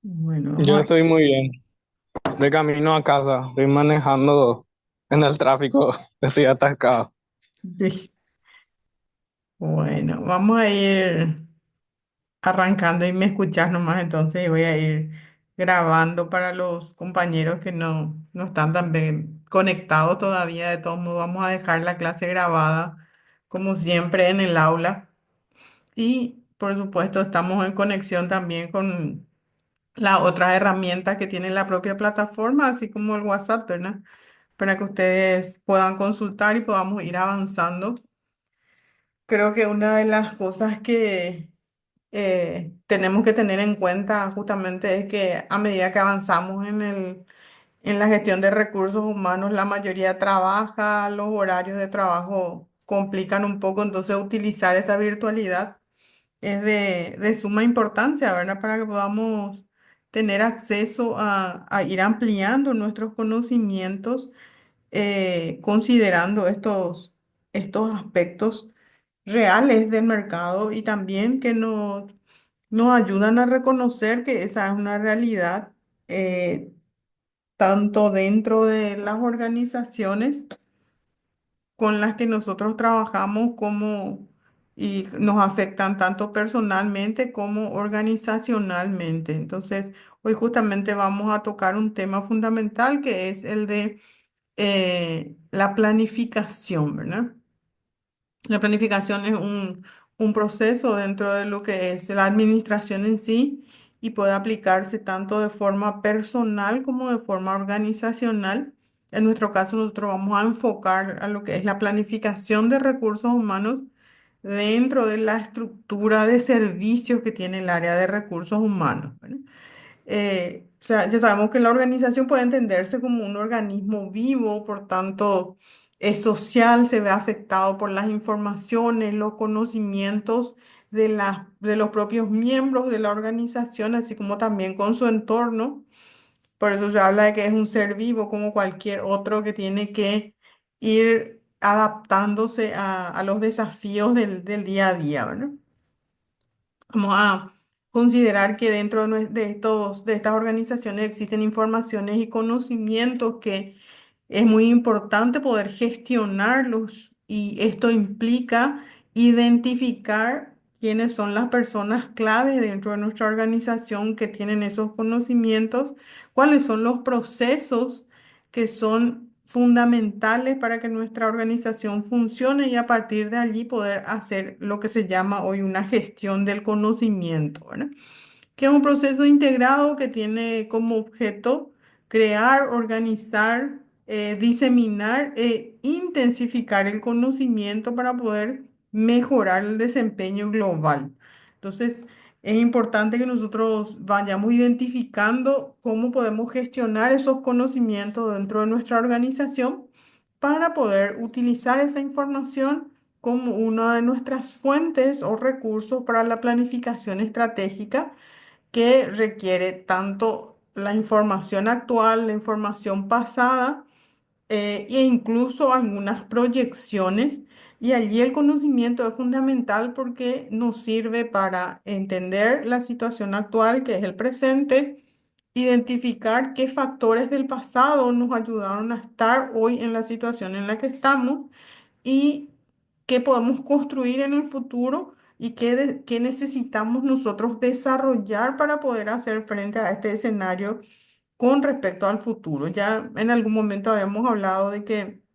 Bueno, Yo vamos estoy muy bien. De camino a casa, estoy manejando en el tráfico, estoy atascado. sí. Bueno, vamos a ir arrancando y me escuchas nomás entonces y voy a ir grabando para los compañeros que no están tan bien conectados todavía. De todos modos, vamos a dejar la clase grabada como siempre en el aula y por supuesto estamos en conexión también con las otras herramientas que tiene la propia plataforma, así como el WhatsApp, ¿verdad? Para que ustedes puedan consultar y podamos ir avanzando. Creo que una de las cosas que tenemos que tener en cuenta justamente es que a medida que avanzamos en la gestión de recursos humanos, la mayoría trabaja, los horarios de trabajo complican un poco, entonces utilizar esta virtualidad es de suma importancia, ¿verdad? Para que podamos tener acceso a ir ampliando nuestros conocimientos considerando estos aspectos reales del mercado y también que nos ayudan a reconocer que esa es una realidad eh, tanto dentro de las organizaciones con las que nosotros trabajamos como y nos afectan tanto personalmente como organizacionalmente. Entonces, hoy justamente vamos a tocar un tema fundamental que es el de la planificación, ¿verdad? La planificación es un proceso dentro de lo que es la administración en sí y puede aplicarse tanto de forma personal como de forma organizacional. En nuestro caso, nosotros vamos a enfocar a lo que es la planificación de recursos humanos dentro de la estructura de servicios que tiene el área de recursos humanos, ¿verdad? O sea, ya sabemos que la organización puede entenderse como un organismo vivo, por tanto, es social, se ve afectado por las informaciones, los conocimientos de los propios miembros de la organización, así como también con su entorno. Por eso se habla de que es un ser vivo como cualquier otro que tiene que ir adaptándose a los desafíos del día a día, ¿verdad? Vamos a considerar que dentro de estas organizaciones existen informaciones y conocimientos que es muy importante poder gestionarlos y esto implica identificar quiénes son las personas clave dentro de nuestra organización que tienen esos conocimientos, cuáles son los procesos que son fundamentales para que nuestra organización funcione y a partir de allí poder hacer lo que se llama hoy una gestión del conocimiento, ¿verdad? Que es un proceso integrado que tiene como objeto crear, organizar, diseminar e intensificar el conocimiento para poder mejorar el desempeño global. Entonces, es importante que nosotros vayamos identificando cómo podemos gestionar esos conocimientos dentro de nuestra organización para poder utilizar esa información como una de nuestras fuentes o recursos para la planificación estratégica que requiere tanto la información actual, la información pasada e incluso algunas proyecciones. Y allí el conocimiento es fundamental porque nos sirve para entender la situación actual, que es el presente, identificar qué factores del pasado nos ayudaron a estar hoy en la situación en la que estamos y qué podemos construir en el futuro y qué necesitamos nosotros desarrollar para poder hacer frente a este escenario con respecto al futuro. Ya en algún momento habíamos hablado de que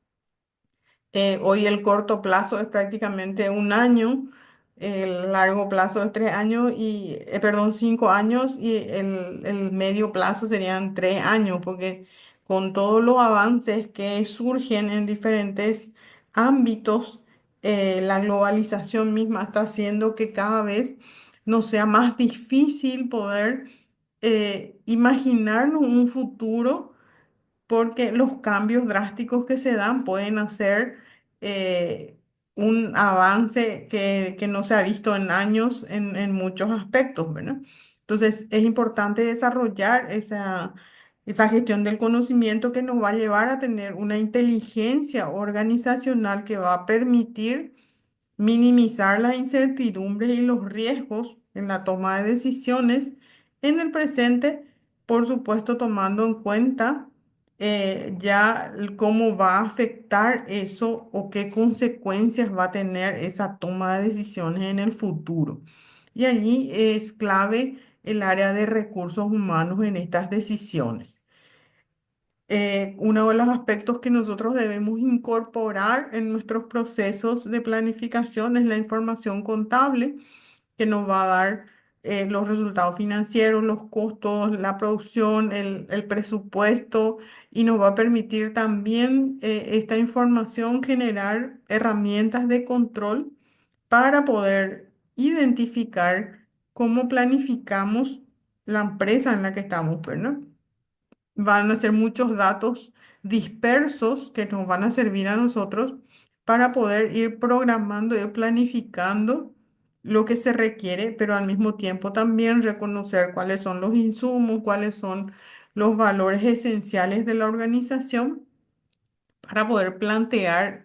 hoy el corto plazo es prácticamente un año, el largo plazo es 3 años y, perdón, 5 años y el medio plazo serían 3 años, porque con todos los avances que surgen en diferentes ámbitos, la globalización misma está haciendo que cada vez nos sea más difícil poder imaginarnos un futuro porque los cambios drásticos que se dan pueden hacer un avance que no se ha visto en años en muchos aspectos, ¿verdad? Entonces, es importante desarrollar esa gestión del conocimiento que nos va a llevar a tener una inteligencia organizacional que va a permitir minimizar las incertidumbres y los riesgos en la toma de decisiones en el presente, por supuesto tomando en cuenta ya cómo va a afectar eso o qué consecuencias va a tener esa toma de decisiones en el futuro. Y allí es clave el área de recursos humanos en estas decisiones. Uno de los aspectos que nosotros debemos incorporar en nuestros procesos de planificación es la información contable que nos va a dar los resultados financieros, los costos, la producción, el presupuesto y nos va a permitir también esta información generar herramientas de control para poder identificar cómo planificamos la empresa en la que estamos, ¿verdad? Van a ser muchos datos dispersos que nos van a servir a nosotros para poder ir programando y planificando lo que se requiere, pero al mismo tiempo también reconocer cuáles son los insumos, cuáles son los valores esenciales de la organización para poder plantear.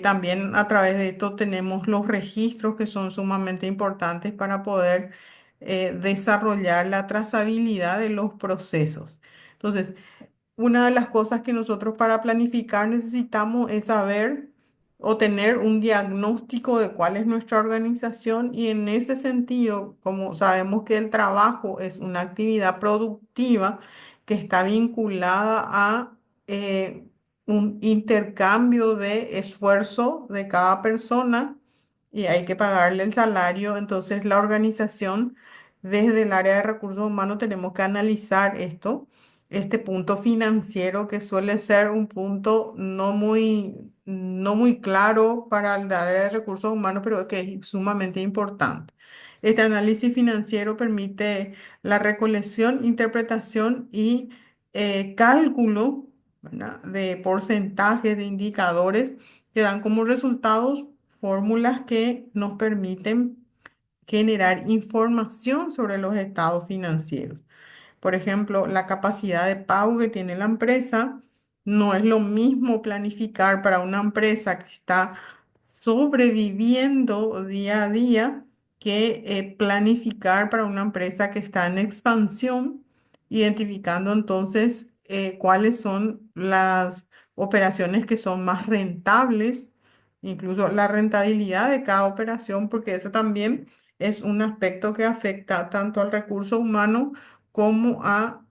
También a través de esto tenemos los registros que son sumamente importantes para poder desarrollar la trazabilidad de los procesos. Entonces, una de las cosas que nosotros para planificar necesitamos es saber o tener un diagnóstico de cuál es nuestra organización y en ese sentido, como sabemos que el trabajo es una actividad productiva que está vinculada a un intercambio de esfuerzo de cada persona y hay que pagarle el salario, entonces la organización desde el área de recursos humanos tenemos que analizar esto este punto financiero que suele ser un punto no muy claro para el área de recursos humanos, pero que es sumamente importante. Este análisis financiero permite la recolección, interpretación y cálculo, ¿verdad?, de porcentajes, de indicadores que dan como resultados fórmulas que nos permiten generar información sobre los estados financieros. Por ejemplo, la capacidad de pago que tiene la empresa no es lo mismo planificar para una empresa que está sobreviviendo día a día que planificar para una empresa que está en expansión, identificando entonces cuáles son las operaciones que son más rentables, incluso la rentabilidad de cada operación, porque eso también es un aspecto que afecta tanto al recurso humano como a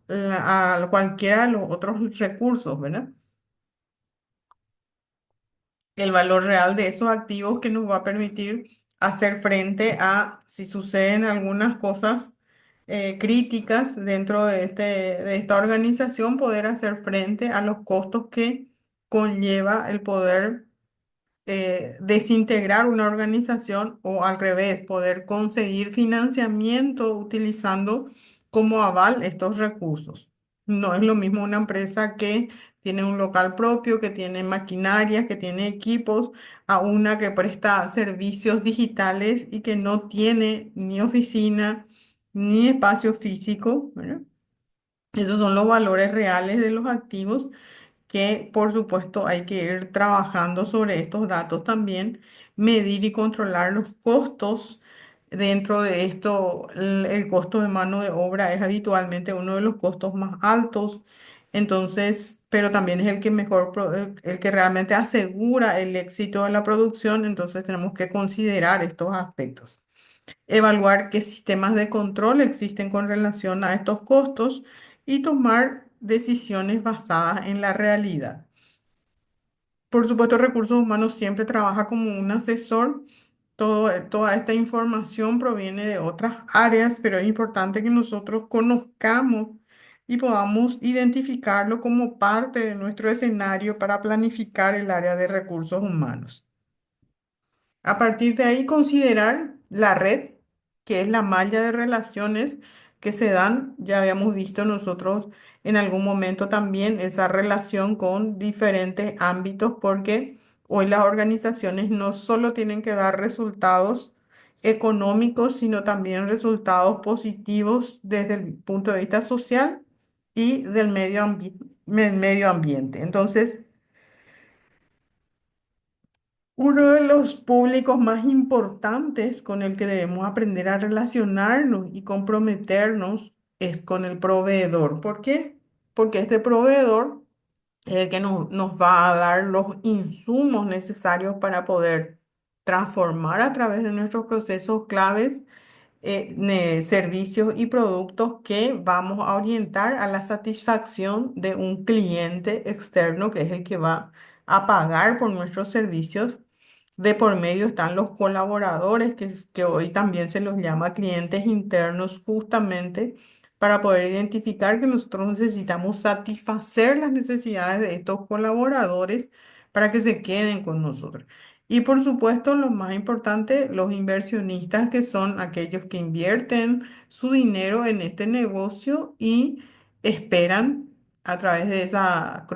cualquiera de los otros recursos, ¿verdad? El valor real de esos activos que nos va a permitir hacer frente a si suceden algunas cosas críticas dentro de esta organización, poder hacer frente a los costos que conlleva el poder desintegrar una organización o al revés, poder conseguir financiamiento utilizando como aval estos recursos. No es lo mismo una empresa que tiene un local propio, que tiene maquinarias, que tiene equipos, a una que presta servicios digitales y que no tiene ni oficina ni espacio físico, ¿verdad? Esos son los valores reales de los activos que por supuesto hay que ir trabajando sobre estos datos también, medir y controlar los costos. Dentro de esto, el costo de mano de obra es habitualmente uno de los costos más altos, entonces, pero también es el que mejor, el que realmente asegura el éxito de la producción, entonces tenemos que considerar estos aspectos. Evaluar qué sistemas de control existen con relación a estos costos y tomar decisiones basadas en la realidad. Por supuesto, Recursos Humanos siempre trabaja como un asesor. Toda esta información proviene de otras áreas, pero es importante que nosotros conozcamos y podamos identificarlo como parte de nuestro escenario para planificar el área de recursos humanos. A partir de ahí, considerar la red, que es la malla de relaciones que se dan. Ya habíamos visto nosotros en algún momento también esa relación con diferentes ámbitos, porque hoy las organizaciones no solo tienen que dar resultados económicos, sino también resultados positivos desde el punto de vista social y del medio ambiente. Entonces, Uno de los públicos más importantes con el que debemos aprender a relacionarnos y comprometernos es con el proveedor. ¿Por qué? Porque este proveedor es el que nos va a dar los insumos necesarios para poder transformar a través de nuestros procesos claves servicios y productos que vamos a orientar a la satisfacción de un cliente externo, que es el que va a pagar por nuestros servicios. De por medio están los colaboradores, que hoy también se los llama clientes internos, justamente para poder identificar que nosotros necesitamos satisfacer las necesidades de estos colaboradores para que se queden con nosotros. Y por supuesto, lo más importante, los inversionistas, que son aquellos que invierten su dinero en este negocio y esperan a través de esa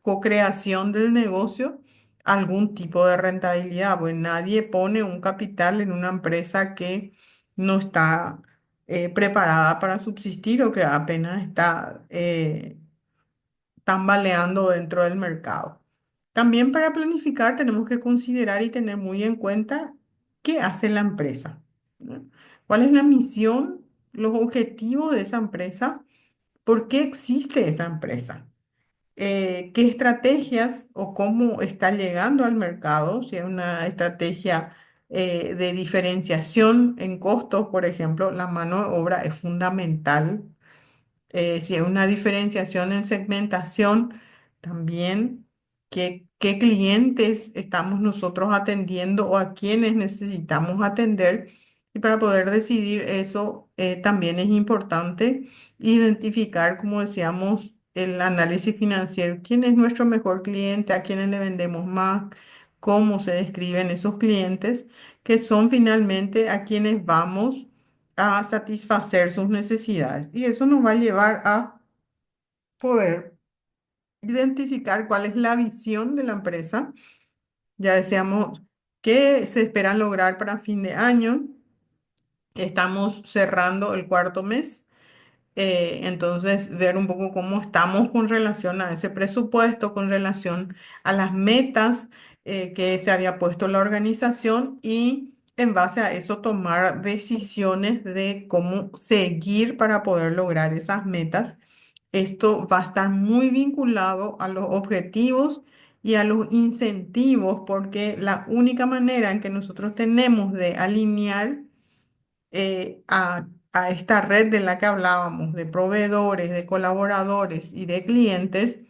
co-creación del negocio algún tipo de rentabilidad. Pues nadie pone un capital en una empresa que no está preparada para subsistir o que apenas está tambaleando dentro del mercado. También para planificar tenemos que considerar y tener muy en cuenta qué hace la empresa, ¿no? ¿Cuál es la misión, los objetivos de esa empresa? ¿Por qué existe esa empresa? ¿Qué estrategias o cómo está llegando al mercado? Si es una estrategia de diferenciación en costos, por ejemplo, la mano de obra es fundamental. Si hay una diferenciación en segmentación, también qué clientes estamos nosotros atendiendo o a quiénes necesitamos atender. Y para poder decidir eso, también es importante identificar, como decíamos, el análisis financiero, quién es nuestro mejor cliente, a quiénes le vendemos más, cómo se describen esos clientes, que son finalmente a quienes vamos a satisfacer sus necesidades. Y eso nos va a llevar a poder identificar cuál es la visión de la empresa. Ya decíamos qué se espera lograr para fin de año. Estamos cerrando el cuarto mes. Entonces, ver un poco cómo estamos con relación a ese presupuesto, con relación a las metas que se había puesto la organización y en base a eso tomar decisiones de cómo seguir para poder lograr esas metas. Esto va a estar muy vinculado a los objetivos y a los incentivos, porque la única manera en que nosotros tenemos de alinear a esta red de la que hablábamos, de proveedores, de colaboradores y de clientes,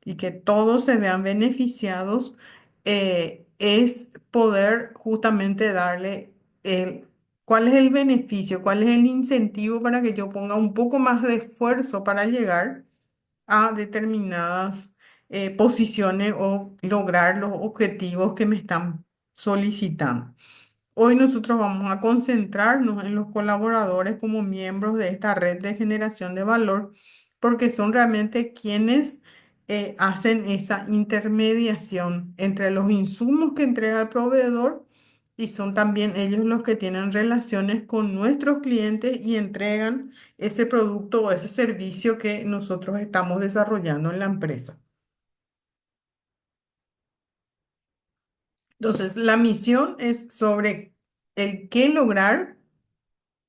y que todos se vean beneficiados, es poder justamente darle cuál es el beneficio, cuál es el incentivo para que yo ponga un poco más de esfuerzo para llegar a determinadas posiciones o lograr los objetivos que me están solicitando. Hoy nosotros vamos a concentrarnos en los colaboradores como miembros de esta red de generación de valor, porque son realmente quienes hacen esa intermediación entre los insumos que entrega el proveedor y son también ellos los que tienen relaciones con nuestros clientes y entregan ese producto o ese servicio que nosotros estamos desarrollando en la empresa. Entonces, la misión es sobre el qué lograr,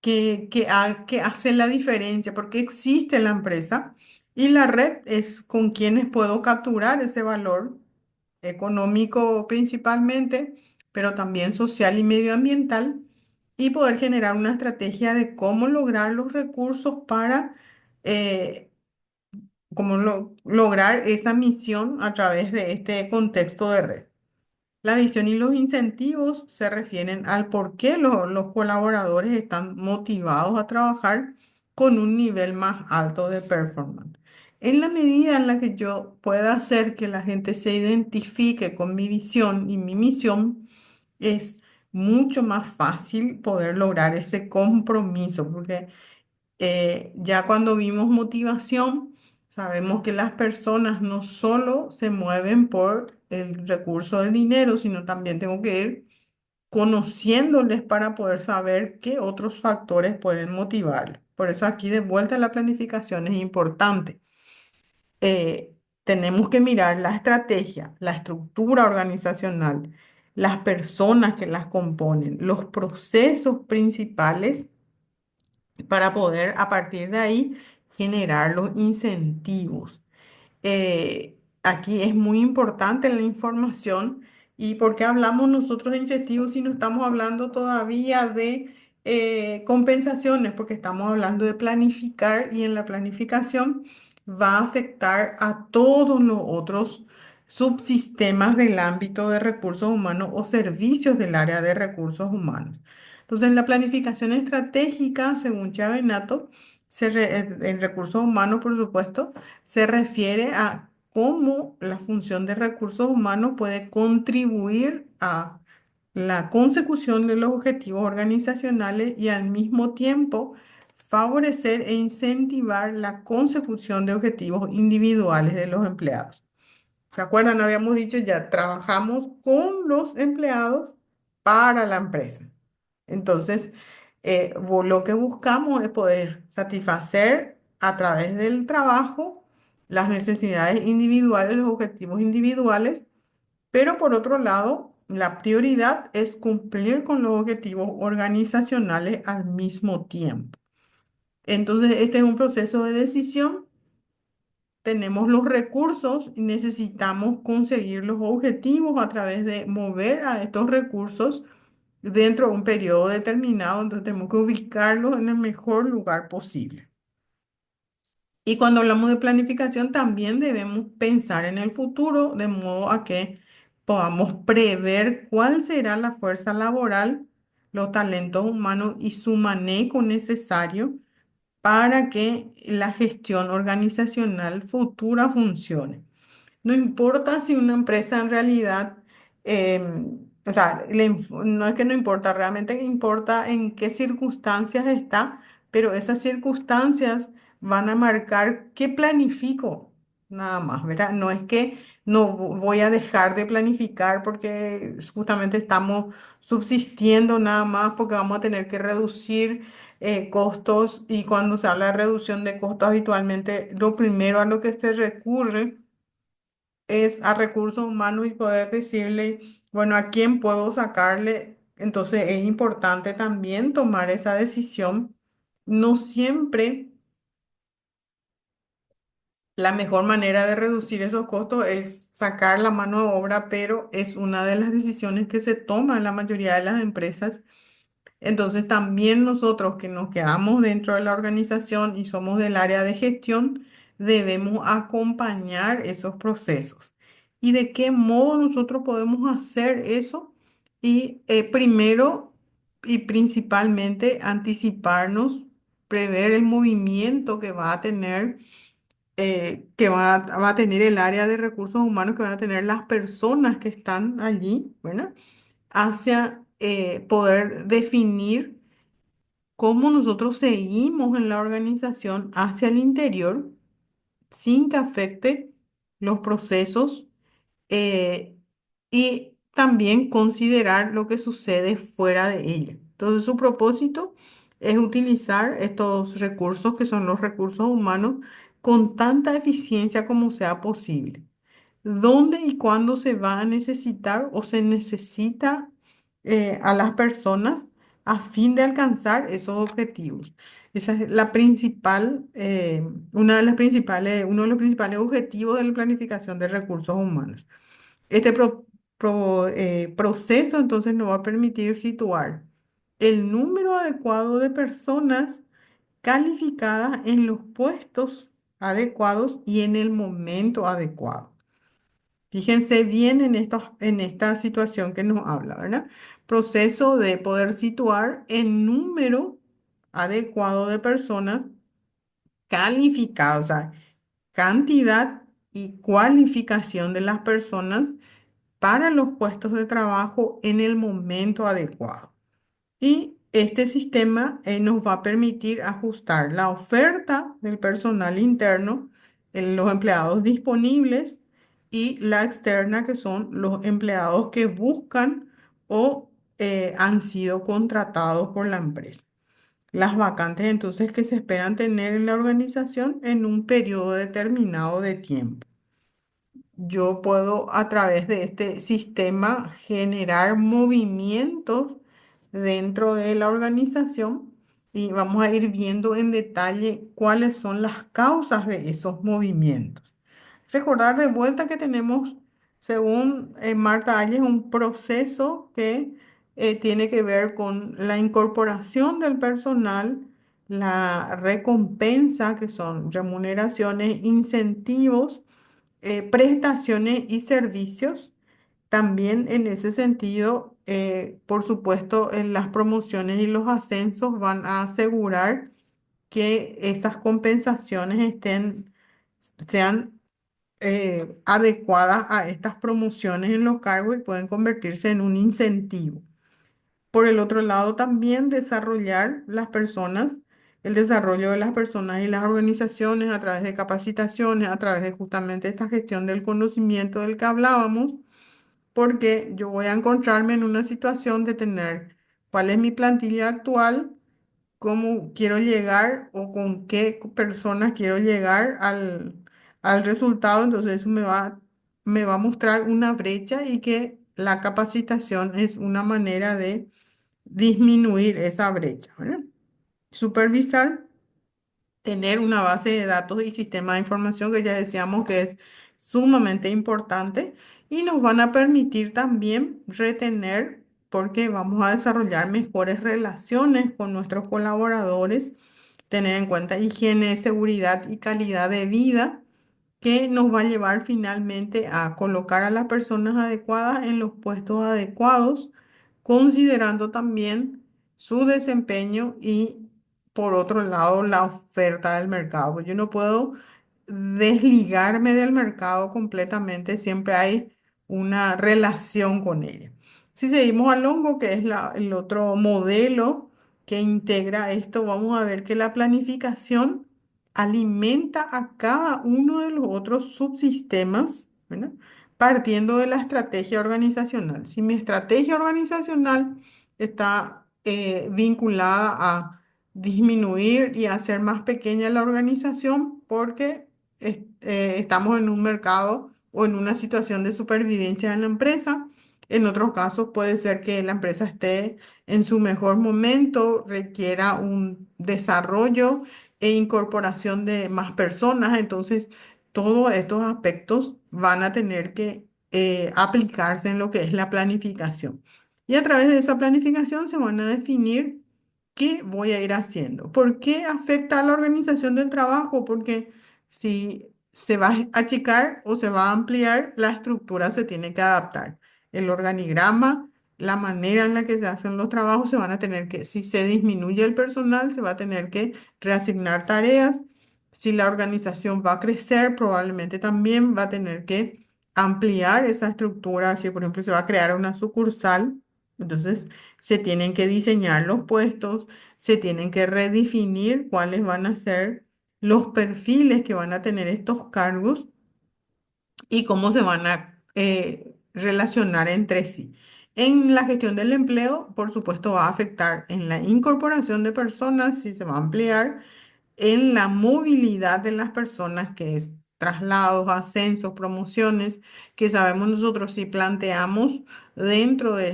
que hace la diferencia, porque existe la empresa y la red es con quienes puedo capturar ese valor económico principalmente, pero también social y medioambiental, y poder generar una estrategia de cómo lograr los recursos para lograr esa misión a través de este contexto de red. La visión y los incentivos se refieren al por qué los colaboradores están motivados a trabajar con un nivel más alto de performance. En la medida en la que yo pueda hacer que la gente se identifique con mi visión y mi misión, es mucho más fácil poder lograr ese compromiso, porque ya cuando vimos motivación, sabemos que las personas no solo se mueven por el recurso del dinero, sino también tengo que ir conociéndoles para poder saber qué otros factores pueden motivar. Por eso aquí de vuelta la planificación es importante. Tenemos que mirar la estrategia, la estructura organizacional, las personas que las componen, los procesos principales para poder a partir de ahí generar los incentivos. Aquí es muy importante la información. ¿Y por qué hablamos nosotros de incentivos si no estamos hablando todavía de compensaciones? Porque estamos hablando de planificar y en la planificación va a afectar a todos los otros subsistemas del ámbito de recursos humanos o servicios del área de recursos humanos. Entonces, la planificación estratégica, según Chavenato, en recursos humanos, por supuesto, se refiere a cómo la función de recursos humanos puede contribuir a la consecución de los objetivos organizacionales y al mismo tiempo favorecer e incentivar la consecución de objetivos individuales de los empleados. ¿Se acuerdan? Habíamos dicho ya, trabajamos con los empleados para la empresa. Entonces, lo que buscamos es poder satisfacer a través del trabajo las necesidades individuales, los objetivos individuales, pero por otro lado, la prioridad es cumplir con los objetivos organizacionales al mismo tiempo. Entonces, este es un proceso de decisión. Tenemos los recursos y necesitamos conseguir los objetivos a través de mover a estos recursos dentro de un periodo determinado, entonces tenemos que ubicarlos en el mejor lugar posible. Y cuando hablamos de planificación, también debemos pensar en el futuro, de modo a que podamos prever cuál será la fuerza laboral, los talentos humanos y su manejo necesario para que la gestión organizacional futura funcione. No importa si una empresa en realidad, o sea, no es que no importa, realmente importa en qué circunstancias está, pero esas circunstancias van a marcar qué planifico, nada más, ¿verdad? No es que no voy a dejar de planificar porque justamente estamos subsistiendo nada más porque vamos a tener que reducir costos y cuando se habla de reducción de costos habitualmente lo primero a lo que se recurre es a recursos humanos y poder decirle, bueno, ¿a quién puedo sacarle? Entonces es importante también tomar esa decisión. No siempre la mejor manera de reducir esos costos es sacar la mano de obra, pero es una de las decisiones que se toma en la mayoría de las empresas. Entonces también nosotros que nos quedamos dentro de la organización y somos del área de gestión, debemos acompañar esos procesos. ¿Y de qué modo nosotros podemos hacer eso? Y primero y principalmente anticiparnos, prever el movimiento que va a tener, va a tener el área de recursos humanos, que van a tener las personas que están allí, ¿verdad? Hacia poder definir cómo nosotros seguimos en la organización hacia el interior sin que afecte los procesos eh, y también considerar lo que sucede fuera de ella. Entonces, su propósito es utilizar estos recursos que son los recursos humanos con tanta eficiencia como sea posible. ¿Dónde y cuándo se va a necesitar o se necesita a las personas a fin de alcanzar esos objetivos? Esa es la principal, una de las principales, uno de los principales objetivos de la planificación de recursos humanos. Este proceso entonces nos va a permitir situar el número adecuado de personas calificadas en los puestos adecuados y en el momento adecuado. Fíjense bien en esta situación que nos habla, ¿verdad? Proceso de poder situar el número adecuado de personas calificadas, o sea, cantidad y cualificación de las personas para los puestos de trabajo en el momento adecuado. Y este sistema nos va a permitir ajustar la oferta del personal interno, los empleados disponibles y la externa, que son los empleados que buscan o han sido contratados por la empresa. Las vacantes entonces que se esperan tener en la organización en un periodo determinado de tiempo. yo puedo a través de este sistema generar movimientos dentro de la organización y vamos a ir viendo en detalle cuáles son las causas de esos movimientos. Recordar de vuelta que tenemos, según Marta Hayes, un proceso que tiene que ver con la incorporación del personal, la recompensa, que son remuneraciones, incentivos, prestaciones y servicios. También en ese sentido, por supuesto, en las promociones y los ascensos van a asegurar que esas compensaciones sean adecuadas a estas promociones en los cargos y pueden convertirse en un incentivo. Por el otro lado, también desarrollar las personas, el desarrollo de las personas y las organizaciones a través de capacitaciones, a través de justamente esta gestión del conocimiento del que hablábamos, porque yo voy a encontrarme en una situación de tener cuál es mi plantilla actual, cómo quiero llegar o con qué personas quiero llegar al resultado. Entonces eso me va a mostrar una brecha y que la capacitación es una manera de disminuir esa brecha, ¿verdad? Supervisar, tener una base de datos y sistema de información que ya decíamos que es sumamente importante y nos van a permitir también retener porque vamos a desarrollar mejores relaciones con nuestros colaboradores, tener en cuenta higiene, seguridad y calidad de vida que nos va a llevar finalmente a colocar a las personas adecuadas en los puestos adecuados, considerando también su desempeño y, por otro lado, la oferta del mercado. Pues yo no puedo desligarme del mercado completamente, siempre hay una relación con ella. Si seguimos al hongo, que es el otro modelo que integra esto, vamos a ver que la planificación alimenta a cada uno de los otros subsistemas, ¿verdad? Partiendo de la estrategia organizacional. Si mi estrategia organizacional está vinculada a disminuir y hacer más pequeña la organización porque estamos en un mercado o en una situación de supervivencia en la empresa. En otros casos puede ser que la empresa esté en su mejor momento, requiera un desarrollo e incorporación de más personas. Entonces, todos estos aspectos van a tener que aplicarse en lo que es la planificación. Y a través de esa planificación se van a definir qué voy a ir haciendo. ¿Por qué afecta a la organización del trabajo? Porque si se va a achicar o se va a ampliar, la estructura se tiene que adaptar. El organigrama, la manera en la que se hacen los trabajos, se van a tener que, si se disminuye el personal, se va a tener que reasignar tareas. Si la organización va a crecer, probablemente también va a tener que ampliar esa estructura. Si, por ejemplo, se va a crear una sucursal, entonces se tienen que diseñar los puestos, se tienen que redefinir cuáles van a ser los perfiles que van a tener estos cargos y cómo se van a relacionar entre sí. En la gestión del empleo, por supuesto, va a afectar en la incorporación de personas, si se va a ampliar, en la movilidad de las personas, que es traslados, ascensos, promociones, que sabemos nosotros si planteamos dentro de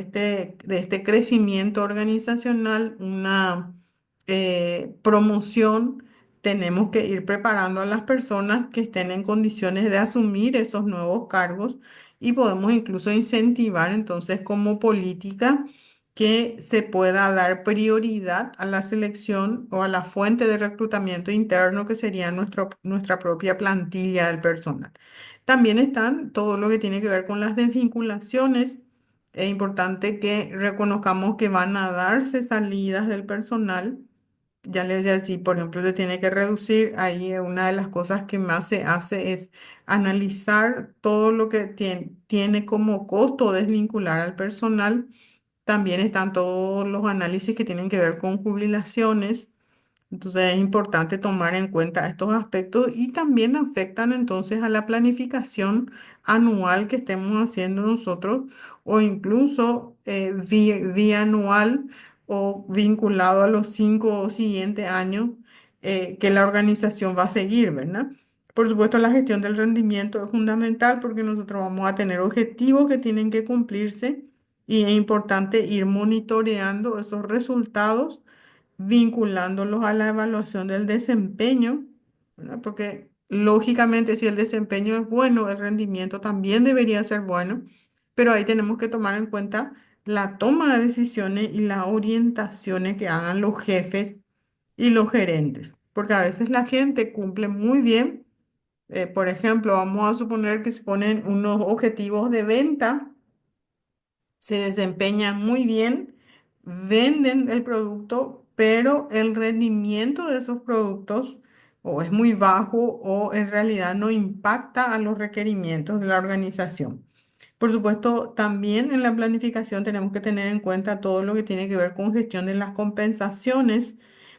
este crecimiento organizacional una promoción, tenemos que ir preparando a las personas que estén en condiciones de asumir esos nuevos cargos y podemos incluso incentivar entonces como política que se pueda dar prioridad a la selección o a la fuente de reclutamiento interno que sería nuestra propia plantilla del personal. También están todo lo que tiene que ver con las desvinculaciones. Es importante que reconozcamos que van a darse salidas del personal. Ya les decía, si por ejemplo se tiene que reducir, ahí una de las cosas que más se hace es analizar todo lo que tiene como costo desvincular al personal. También están todos los análisis que tienen que ver con jubilaciones. Entonces es importante tomar en cuenta estos aspectos y también afectan entonces a la planificación anual que estemos haciendo nosotros o incluso bianual o vinculado a los 5 siguientes años que la organización va a seguir, ¿verdad? Por supuesto, la gestión del rendimiento es fundamental porque nosotros vamos a tener objetivos que tienen que cumplirse y es importante ir monitoreando esos resultados, vinculándolos a la evaluación del desempeño, ¿verdad? Porque lógicamente si el desempeño es bueno, el rendimiento también debería ser bueno, pero ahí tenemos que tomar en cuenta la toma de decisiones y las orientaciones que hagan los jefes y los gerentes, porque a veces la gente cumple muy bien. Por ejemplo, vamos a suponer que se ponen unos objetivos de venta, se desempeñan muy bien, venden el producto, pero el rendimiento de esos productos o es muy bajo o en realidad no impacta a los requerimientos de la organización. Por supuesto, también en la planificación tenemos que tener en cuenta todo lo que tiene que ver con gestión de las compensaciones.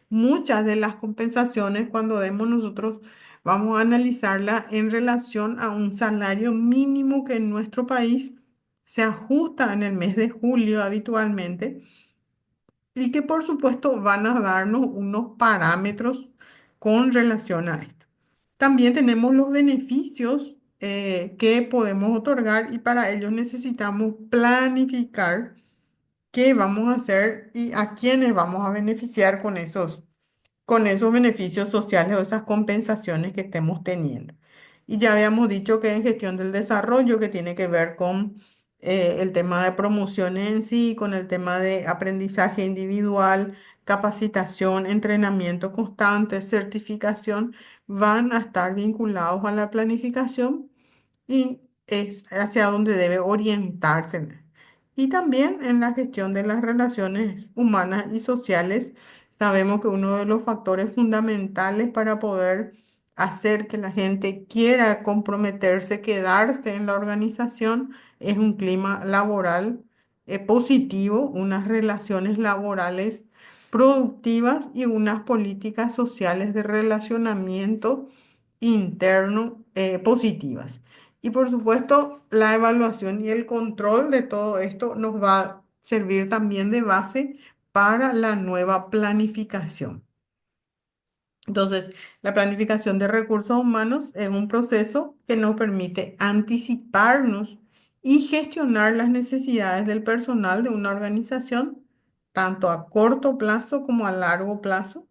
Muchas de las compensaciones, cuando demos nosotros, vamos a analizarlas en relación a un salario mínimo que en nuestro país se ajusta en el mes de julio habitualmente y que por supuesto van a darnos unos parámetros con relación a esto. También tenemos los beneficios que podemos otorgar y para ello necesitamos planificar qué vamos a hacer y a quiénes vamos a beneficiar con esos beneficios sociales o esas compensaciones que estemos teniendo. Y ya habíamos dicho que en gestión del desarrollo, que tiene que ver con el tema de promociones en sí, con el tema de aprendizaje individual, capacitación, entrenamiento constante, certificación, van a estar vinculados a la planificación y es hacia donde debe orientarse. Y también en la gestión de las relaciones humanas y sociales, sabemos que uno de los factores fundamentales para poder hacer que la gente quiera comprometerse, quedarse en la organización, es un clima laboral positivo, unas relaciones laborales productivas y unas políticas sociales de relacionamiento interno positivas. Y por supuesto, la evaluación y el control de todo esto nos va a servir también de base para la nueva planificación. Entonces, la planificación de recursos humanos es un proceso que nos permite anticiparnos y gestionar las necesidades del personal de una organización, tanto a corto plazo como a largo plazo.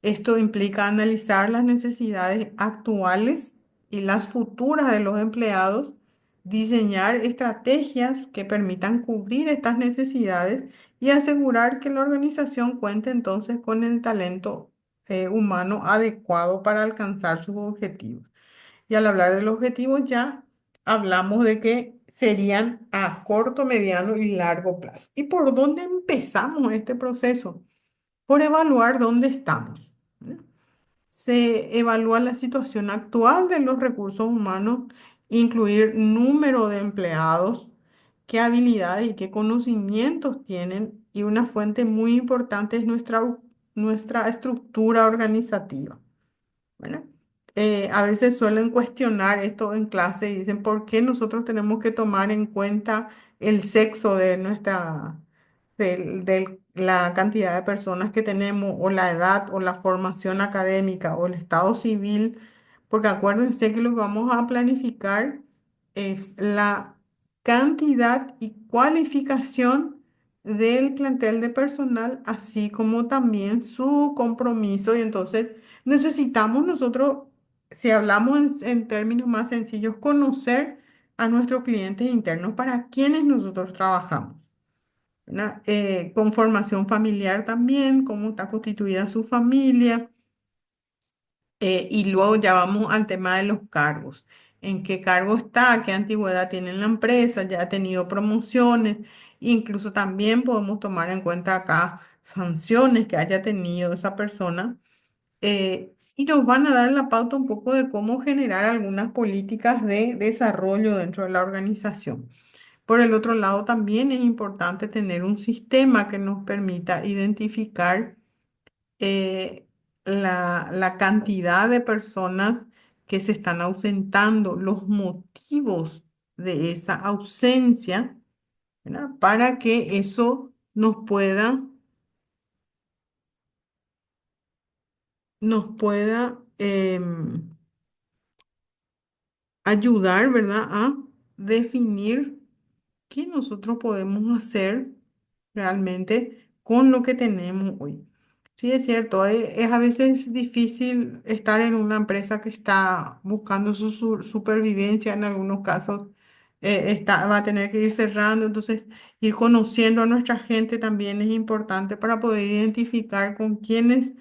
Esto implica analizar las necesidades actuales y las futuras de los empleados, diseñar estrategias que permitan cubrir estas necesidades y asegurar que la organización cuente entonces con el talento humano adecuado para alcanzar sus objetivos. Y al hablar de los objetivos ya hablamos de que serían a corto, mediano y largo plazo. ¿Y por dónde empezamos este proceso? Por evaluar dónde estamos. ¿Eh? Se evalúa la situación actual de los recursos humanos, incluir número de empleados, qué habilidades y qué conocimientos tienen. Y una fuente muy importante es nuestra estructura organizativa. ¿Verdad? A veces suelen cuestionar esto en clase y dicen, ¿por qué nosotros tenemos que tomar en cuenta el sexo de de la cantidad de personas que tenemos, o la edad, o la formación académica, o el estado civil? Porque acuérdense que lo que vamos a planificar es la cantidad y cualificación del plantel de personal, así como también su compromiso. Y entonces necesitamos nosotros, si hablamos en términos más sencillos, conocer a nuestros clientes internos para quienes nosotros trabajamos, ¿verdad? Con formación familiar también, cómo está constituida su familia. Y luego ya vamos al tema de los cargos. ¿En qué cargo está? ¿Qué antigüedad tiene en la empresa? ¿Ya ha tenido promociones? Incluso también podemos tomar en cuenta acá sanciones que haya tenido esa persona, y nos van a dar la pauta un poco de cómo generar algunas políticas de desarrollo dentro de la organización. Por el otro lado, también es importante tener un sistema que nos permita identificar eh, la cantidad de personas que se están ausentando, los motivos de esa ausencia, ¿verdad? Para que eso nos pueda ayudar, ¿verdad? A definir qué nosotros podemos hacer realmente con lo que tenemos hoy. Sí, es cierto, es a veces difícil estar en una empresa que está buscando su supervivencia, en algunos casos va a tener que ir cerrando, entonces ir conociendo a nuestra gente también es importante para poder identificar con quiénes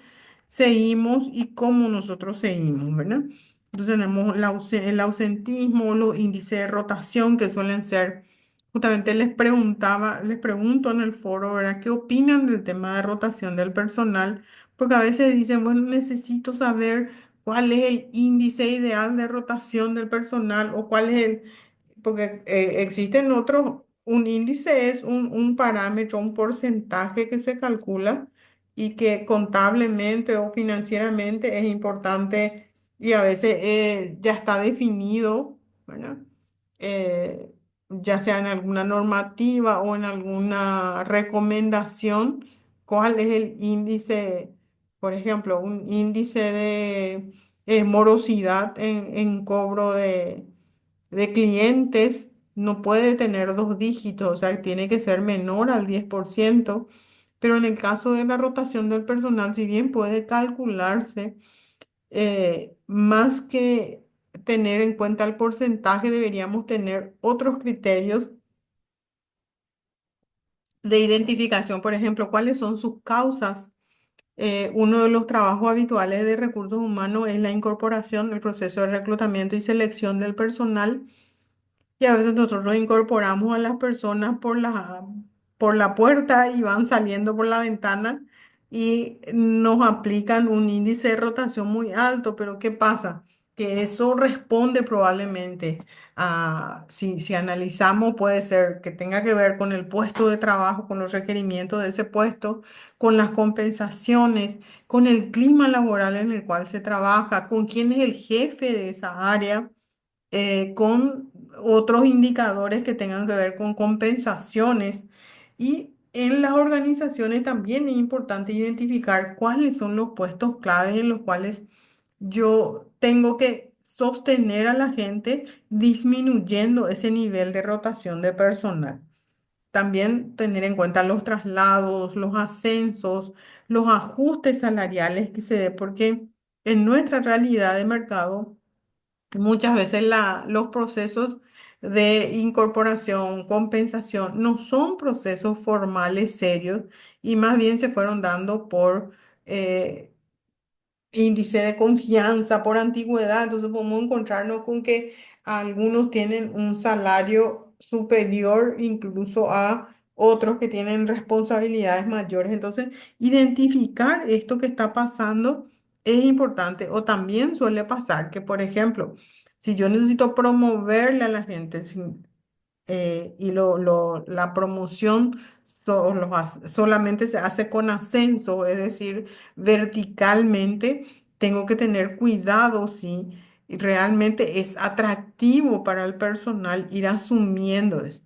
seguimos y cómo nosotros seguimos, ¿verdad? Entonces tenemos el ausentismo, los índices de rotación que suelen ser, justamente les pregunto en el foro, ¿verdad? ¿Qué opinan del tema de rotación del personal? Porque a veces dicen, bueno, necesito saber cuál es el índice ideal de rotación del personal o cuál es porque existen otros, un índice es un parámetro, un porcentaje que se calcula y que contablemente o financieramente es importante y a veces ya está definido, ¿verdad? Eh, ya sea en alguna normativa o en alguna recomendación, cuál es el índice, por ejemplo, un índice de morosidad en cobro de clientes no puede tener dos dígitos, o sea, tiene que ser menor al 10%, pero en el caso de la rotación del personal, si bien puede calcularse, más que tener en cuenta el porcentaje, deberíamos tener otros criterios de identificación, por ejemplo, cuáles son sus causas. Uno de los trabajos habituales de recursos humanos es la incorporación, el proceso de reclutamiento y selección del personal. Y a veces nosotros incorporamos a las personas por la puerta y van saliendo por la ventana y nos aplican un índice de rotación muy alto. Pero ¿qué pasa? Que eso responde probablemente a, si analizamos, puede ser que tenga que ver con el puesto de trabajo, con los requerimientos de ese puesto, con las compensaciones, con el clima laboral en el cual se trabaja, con quién es el jefe de esa área, con otros indicadores que tengan que ver con compensaciones. Y en las organizaciones también es importante identificar cuáles son los puestos claves en los cuales yo tengo que sostener a la gente disminuyendo ese nivel de rotación de personal. También tener en cuenta los traslados, los ascensos, los ajustes salariales que se dé, porque en nuestra realidad de mercado, muchas veces los procesos de incorporación, compensación, no son procesos formales serios y más bien se fueron dando por eh, índice de confianza, por antigüedad. Entonces podemos encontrarnos con que algunos tienen un salario superior incluso a otros que tienen responsabilidades mayores. Entonces, identificar esto que está pasando es importante. O también suele pasar que, por ejemplo, si yo necesito promoverle a la gente, y la promoción solamente se hace con ascenso, es decir, verticalmente. Tengo que tener cuidado si realmente es atractivo para el personal ir asumiendo eso.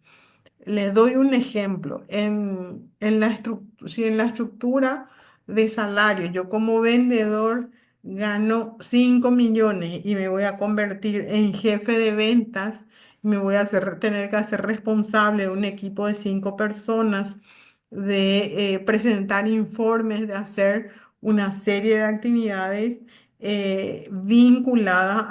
Les doy un ejemplo. Si en la estructura de salario, yo como vendedor gano 5 millones y me voy a convertir en jefe de ventas, me voy a tener que hacer responsable de un equipo de 5 personas, de presentar informes, de hacer una serie de actividades vinculadas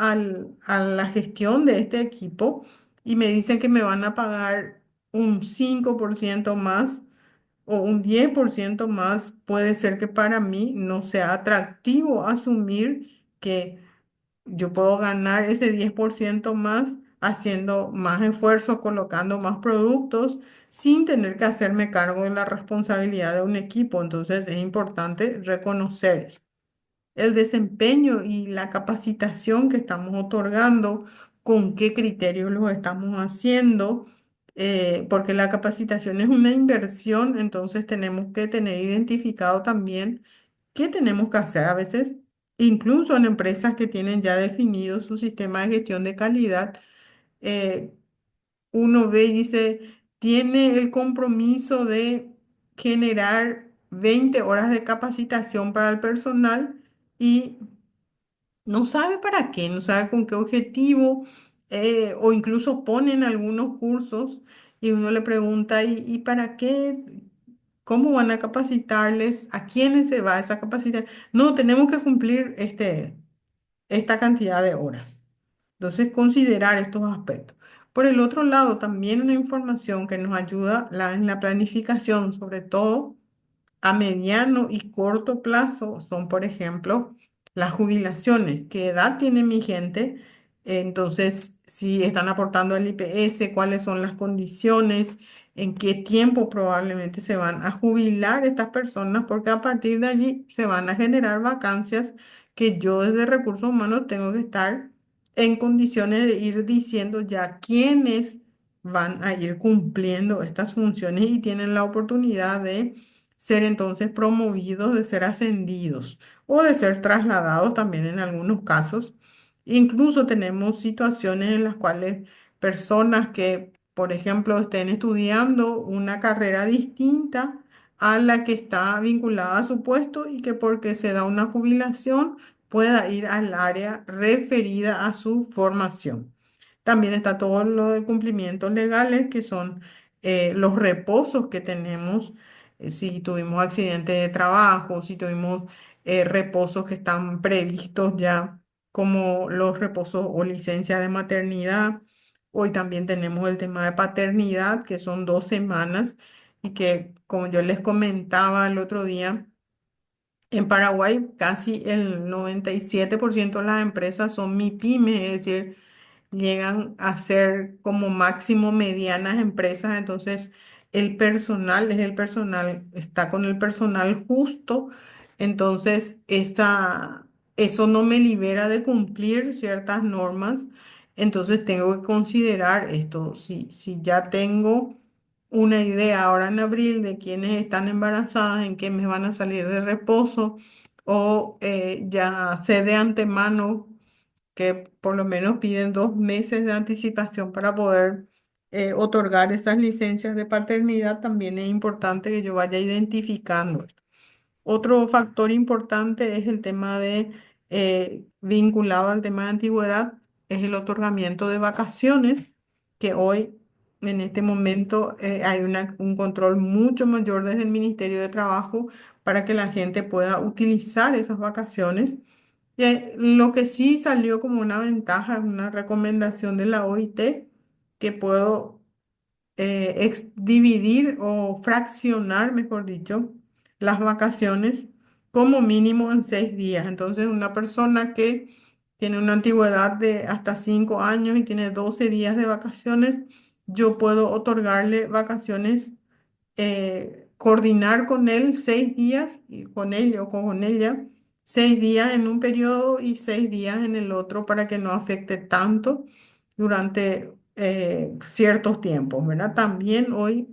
a la gestión de este equipo y me dicen que me van a pagar un 5% más o un 10% más. Puede ser que para mí no sea atractivo asumir que yo puedo ganar ese 10% más haciendo más esfuerzo, colocando más productos, sin tener que hacerme cargo de la responsabilidad de un equipo. Entonces es importante reconocer eso, el desempeño y la capacitación que estamos otorgando, con qué criterios los estamos haciendo, porque la capacitación es una inversión. Entonces tenemos que tener identificado también qué tenemos que hacer. A veces, incluso en empresas que tienen ya definido su sistema de gestión de calidad, eh, uno ve y dice, tiene el compromiso de generar 20 horas de capacitación para el personal y no sabe para qué, no sabe con qué objetivo. o incluso ponen algunos cursos y uno le pregunta, y para qué? ¿Cómo van a capacitarles? ¿A quiénes se va esa capacitación? No, tenemos que cumplir esta cantidad de horas. Entonces, considerar estos aspectos. Por el otro lado, también una información que nos ayuda en la planificación, sobre todo a mediano y corto plazo, son, por ejemplo, las jubilaciones. ¿Qué edad tiene mi gente? Entonces, si están aportando al IPS, cuáles son las condiciones, en qué tiempo probablemente se van a jubilar estas personas, porque a partir de allí se van a generar vacancias que yo desde recursos humanos tengo que estar en condiciones de ir diciendo ya quiénes van a ir cumpliendo estas funciones y tienen la oportunidad de ser entonces promovidos, de ser ascendidos o de ser trasladados también en algunos casos. Incluso tenemos situaciones en las cuales personas que, por ejemplo, estén estudiando una carrera distinta a la que está vinculada a su puesto y que porque se da una jubilación pueda ir al área referida a su formación. También está todo lo de cumplimientos legales, que son los reposos que tenemos si tuvimos accidente de trabajo, si tuvimos reposos que están previstos ya, como los reposos o licencia de maternidad. Hoy también tenemos el tema de paternidad, que son 2 semanas y que, como yo les comentaba el otro día, en Paraguay casi el 97% de las empresas son MIPYME, es decir, llegan a ser como máximo medianas empresas, entonces el personal es el personal, está con el personal justo, entonces eso no me libera de cumplir ciertas normas, entonces tengo que considerar esto, si ya tengo una idea ahora en abril de quiénes están embarazadas, en qué mes van a salir de reposo, o ya sé de antemano que por lo menos piden 2 meses de anticipación para poder otorgar esas licencias de paternidad, también es importante que yo vaya identificando esto. Otro factor importante es el tema vinculado al tema de antigüedad, es el otorgamiento de vacaciones, que hoy, en este momento, hay un control mucho mayor desde el Ministerio de Trabajo para que la gente pueda utilizar esas vacaciones. Lo que sí salió como una ventaja es una recomendación de la OIT que puedo dividir o fraccionar, mejor dicho, las vacaciones como mínimo en 6 días. Entonces, una persona que tiene una antigüedad de hasta 5 años y tiene 12 días de vacaciones, yo puedo otorgarle vacaciones, coordinar con él 6 días, y con él o con ella, 6 días en un periodo y 6 días en el otro para que no afecte tanto durante ciertos tiempos, ¿verdad? También hoy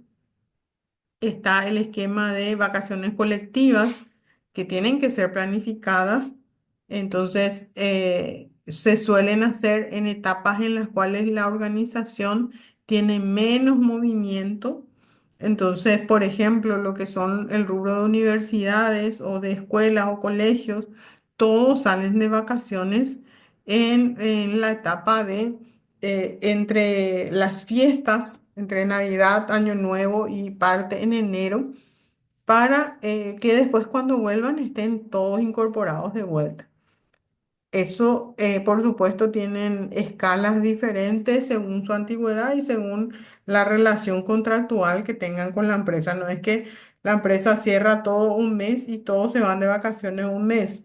está el esquema de vacaciones colectivas que tienen que ser planificadas. Entonces, se suelen hacer en etapas en las cuales la organización tiene menos movimiento. Entonces, por ejemplo, lo que son el rubro de universidades o de escuelas o colegios, todos salen de vacaciones en la etapa de entre las fiestas, entre Navidad, Año Nuevo y parte en enero, para que después cuando vuelvan estén todos incorporados de vuelta. Eso, por supuesto, tienen escalas diferentes según su antigüedad y según la relación contractual que tengan con la empresa. No es que la empresa cierra todo un mes y todos se van de vacaciones un mes.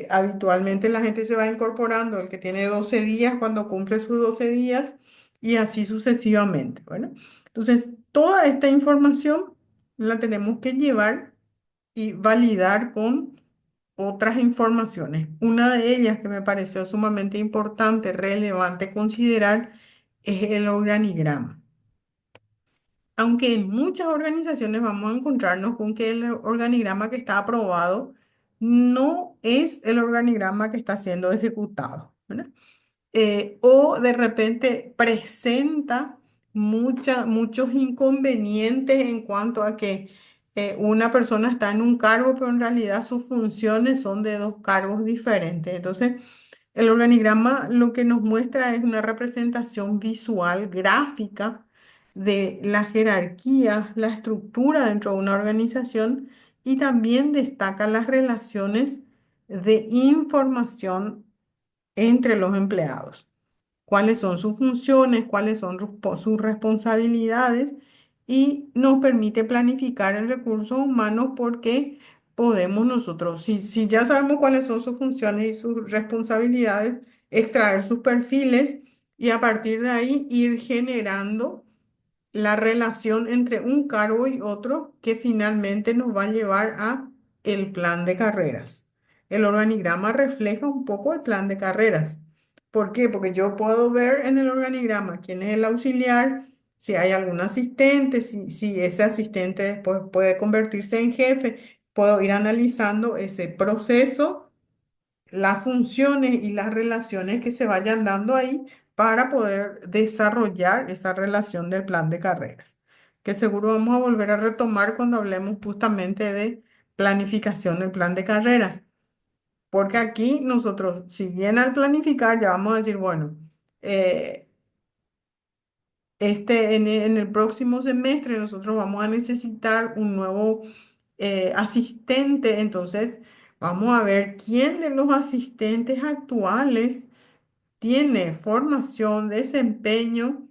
Habitualmente la gente se va incorporando, el que tiene 12 días cuando cumple sus 12 días y así sucesivamente. Bueno, entonces, toda esta información la tenemos que llevar y validar con otras informaciones. Una de ellas que me pareció sumamente importante, relevante considerar, es el organigrama. Aunque en muchas organizaciones vamos a encontrarnos con que el organigrama que está aprobado no es el organigrama que está siendo ejecutado, ¿verdad? O de repente presenta muchos inconvenientes en cuanto a que una persona está en un cargo, pero en realidad sus funciones son de dos cargos diferentes. Entonces, El organigrama lo que nos muestra es una representación visual, gráfica, de la jerarquía, la estructura dentro de una organización y también destaca las relaciones de información entre los empleados, cuáles son sus funciones, cuáles son sus responsabilidades y nos permite planificar el recurso humano porque podemos nosotros, si ya sabemos cuáles son sus funciones y sus responsabilidades, extraer sus perfiles y a partir de ahí ir generando la relación entre un cargo y otro que finalmente nos va a llevar a el plan de carreras. El organigrama refleja un poco el plan de carreras. ¿Por qué? Porque yo puedo ver en el organigrama quién es el auxiliar, si hay algún asistente, si ese asistente después puede convertirse en jefe. Puedo ir analizando ese proceso, las funciones y las relaciones que se vayan dando ahí para poder desarrollar esa relación del plan de carreras, que seguro vamos a volver a retomar cuando hablemos justamente de planificación del plan de carreras, porque aquí nosotros, si bien al planificar, ya vamos a decir, bueno, eh, en el próximo semestre nosotros vamos a necesitar un nuevo asistente, entonces vamos a ver quién de los asistentes actuales tiene formación, desempeño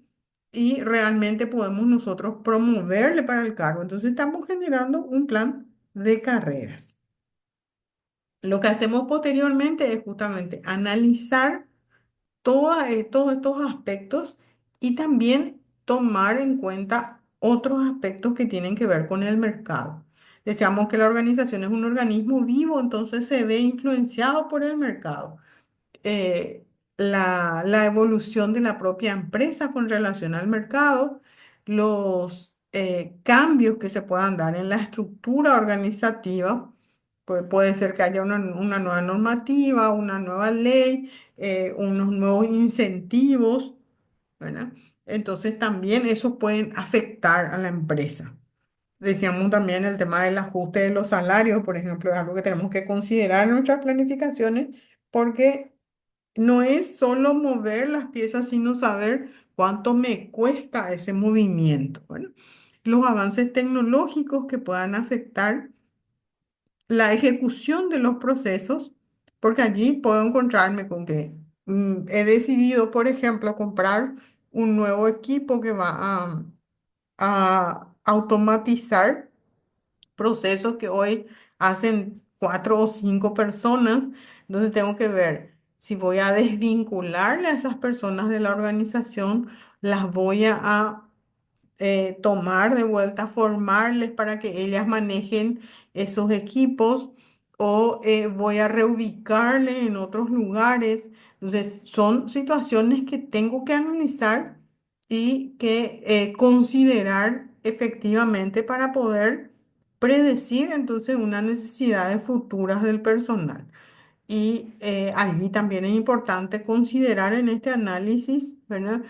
y realmente podemos nosotros promoverle para el cargo. Entonces estamos generando un plan de carreras. Lo que hacemos posteriormente es justamente analizar todos estos aspectos y también tomar en cuenta otros aspectos que tienen que ver con el mercado. Decíamos que la organización es un organismo vivo, entonces se ve influenciado por el mercado, eh, la evolución de la propia empresa con relación al mercado, los cambios que se puedan dar en la estructura organizativa. Puede ser que haya una nueva normativa, una nueva ley, unos nuevos incentivos, ¿verdad? Entonces también esos pueden afectar a la empresa. Decíamos también el tema del ajuste de los salarios, por ejemplo, es algo que tenemos que considerar en nuestras planificaciones porque no es solo mover las piezas, sino saber cuánto me cuesta ese movimiento. Bueno, los avances tecnológicos que puedan afectar la ejecución de los procesos, porque allí puedo encontrarme con que he decidido, por ejemplo, comprar un nuevo equipo que va a automatizar procesos que hoy hacen 4 o 5 personas. Entonces tengo que ver si voy a desvincularle a esas personas de la organización, las voy tomar de vuelta, formarles para que ellas manejen esos equipos o voy a reubicarles en otros lugares. Entonces, son situaciones que tengo que analizar y que considerar efectivamente para poder predecir entonces unas necesidades futuras del personal. Y allí también es importante considerar en este análisis, ¿verdad?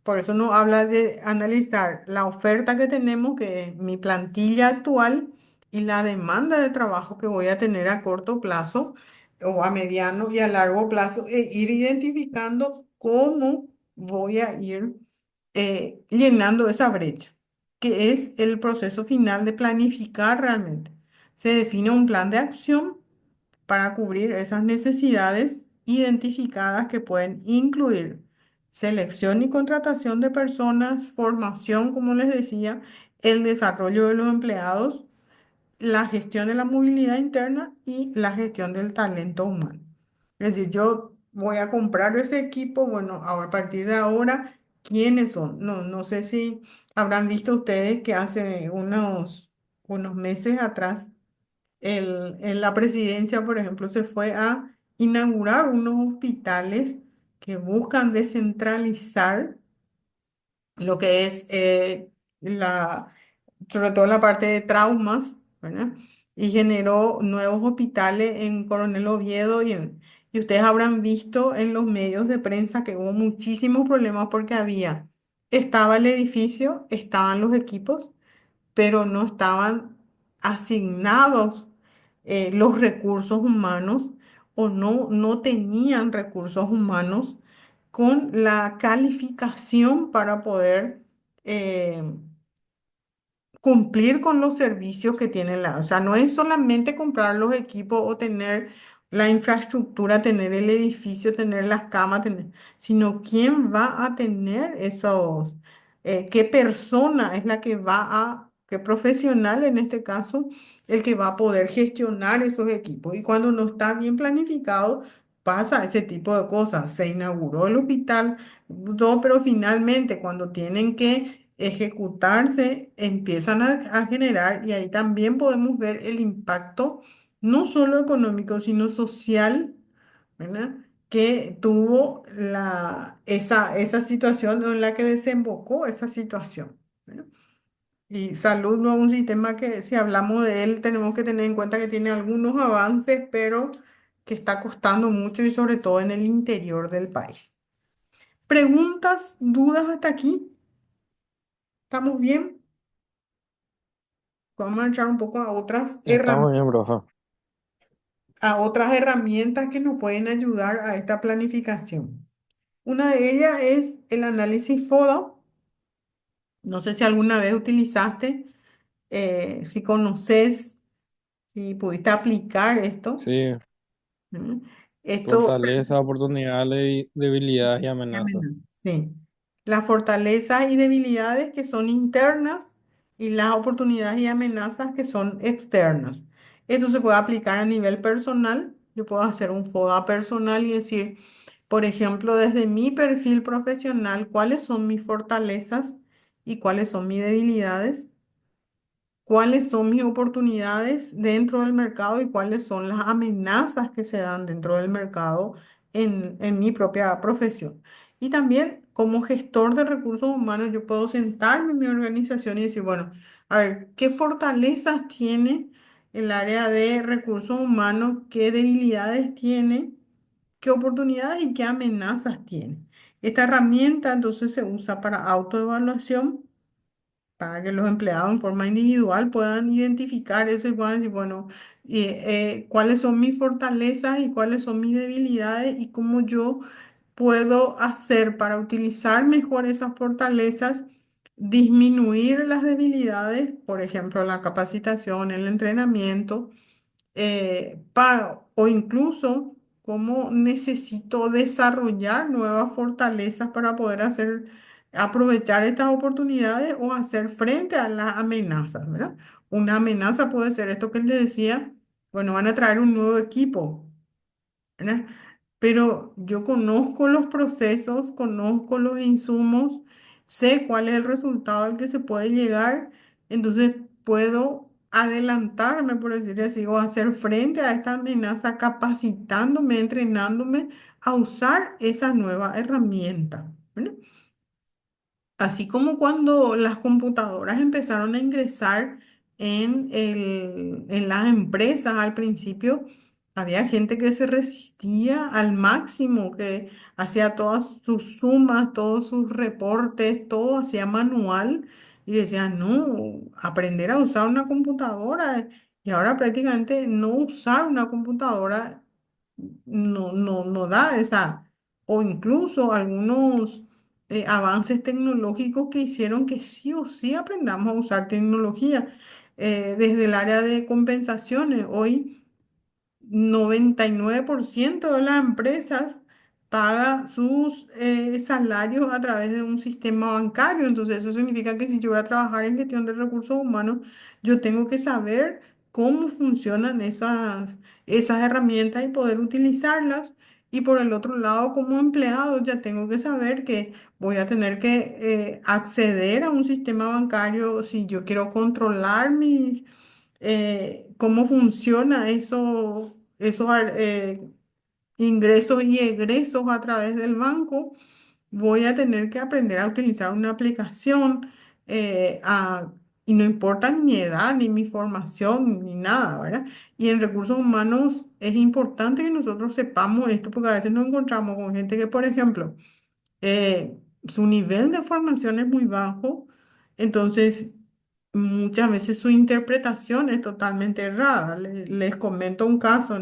Por eso nos habla de analizar la oferta que tenemos, que es mi plantilla actual, y la demanda de trabajo que voy a tener a corto plazo o a mediano y a largo plazo, e ir identificando cómo voy a ir llenando esa brecha, que es el proceso final de planificar realmente. Se define un plan de acción para cubrir esas necesidades identificadas que pueden incluir selección y contratación de personas, formación, como les decía, el desarrollo de los empleados, la gestión de la movilidad interna y la gestión del talento humano. Es decir, yo voy a comprar ese equipo, bueno, a partir de ahora, ¿quiénes son? No sé si habrán visto ustedes que hace unos meses atrás en la presidencia, por ejemplo, se fue a inaugurar unos hospitales que buscan descentralizar lo que es sobre todo la parte de traumas, ¿verdad? Y generó nuevos hospitales en Coronel Oviedo y ustedes habrán visto en los medios de prensa que hubo muchísimos problemas porque estaba el edificio, estaban los equipos, pero no estaban asignados los recursos humanos o no tenían recursos humanos con la calificación para poder eh, cumplir con los servicios que tiene o sea, no es solamente comprar los equipos o tener la infraestructura, tener el edificio, tener las camas, sino quién va a tener esos, qué persona es la que va qué profesional en este caso, el que va a poder gestionar esos equipos. Y cuando no está bien planificado, pasa ese tipo de cosas. Se inauguró el hospital, todo, pero finalmente cuando tienen que ejecutarse, empiezan a generar, y ahí también podemos ver el impacto, no solo económico, sino social, ¿verdad? Que tuvo esa situación en la que desembocó esa situación, ¿verdad? Y salud no es un sistema que si hablamos de él tenemos que tener en cuenta que tiene algunos avances, pero que está costando mucho y sobre todo en el interior del país. ¿Preguntas, dudas hasta aquí? ¿Estamos bien? Vamos a entrar un poco Está muy bien, profe. a otras herramientas que nos pueden ayudar a esta planificación. Una de ellas es el análisis FODA. No sé si alguna vez utilizaste, si conoces, si pudiste aplicar esto. Sí, ¿Mm? Esto fortaleza, oportunidades, debilidades y y amenazas. amenazas, sí. Las fortalezas y debilidades que son internas y las oportunidades y amenazas que son externas. Esto se puede aplicar a nivel personal. Yo puedo hacer un FODA personal y decir, por ejemplo, desde mi perfil profesional, cuáles son mis fortalezas y cuáles son mis debilidades, cuáles son mis oportunidades dentro del mercado y cuáles son las amenazas que se dan dentro del mercado en mi propia profesión. Y también como gestor de recursos humanos, yo puedo sentarme en mi organización y decir, bueno, a ver, ¿qué fortalezas tiene el área de recursos humanos? ¿Qué debilidades tiene? ¿Qué oportunidades y qué amenazas tiene? Esta herramienta entonces se usa para autoevaluación, para que los empleados en forma individual puedan identificar eso y puedan decir, bueno, cuáles son mis fortalezas y cuáles son mis debilidades y cómo yo puedo hacer para utilizar mejor esas fortalezas, disminuir las debilidades, por ejemplo, la capacitación, el entrenamiento, o incluso cómo necesito desarrollar nuevas fortalezas para poder aprovechar estas oportunidades o hacer frente a las amenazas, ¿verdad? Una amenaza puede ser esto que les decía, bueno, van a traer un nuevo equipo, ¿verdad? Pero yo conozco los procesos, conozco los insumos, sé cuál es el resultado al que se puede llegar, entonces puedo adelantarme, por decir así, o hacer frente a esta amenaza capacitándome, entrenándome a usar esa nueva herramienta, ¿verdad? Así como cuando las computadoras empezaron a ingresar en las empresas al principio, había gente que se resistía al máximo, que hacía todas sus sumas, todos sus reportes, todo hacía manual y decía, no, aprender a usar una computadora. Y ahora prácticamente no usar una computadora no da esa, o incluso algunos avances tecnológicos que hicieron que sí o sí aprendamos a usar tecnología. Desde el área de compensaciones, hoy 99% de las empresas paga sus salarios a través de un sistema bancario. Entonces, eso significa que si yo voy a trabajar en gestión de recursos humanos, yo tengo que saber cómo funcionan esas herramientas y poder utilizarlas. Y por el otro lado, como empleado, ya tengo que saber que voy a tener que acceder a un sistema bancario si yo quiero controlar cómo funciona esos ingresos y egresos a través del banco. Voy a tener que aprender a utilizar una aplicación, eh, a- y no importa ni mi edad, ni mi formación, ni nada, ¿verdad? Y en recursos humanos es importante que nosotros sepamos esto porque a veces nos encontramos con gente que, por ejemplo, su nivel de formación es muy bajo, entonces muchas veces su interpretación es totalmente errada. Les comento un caso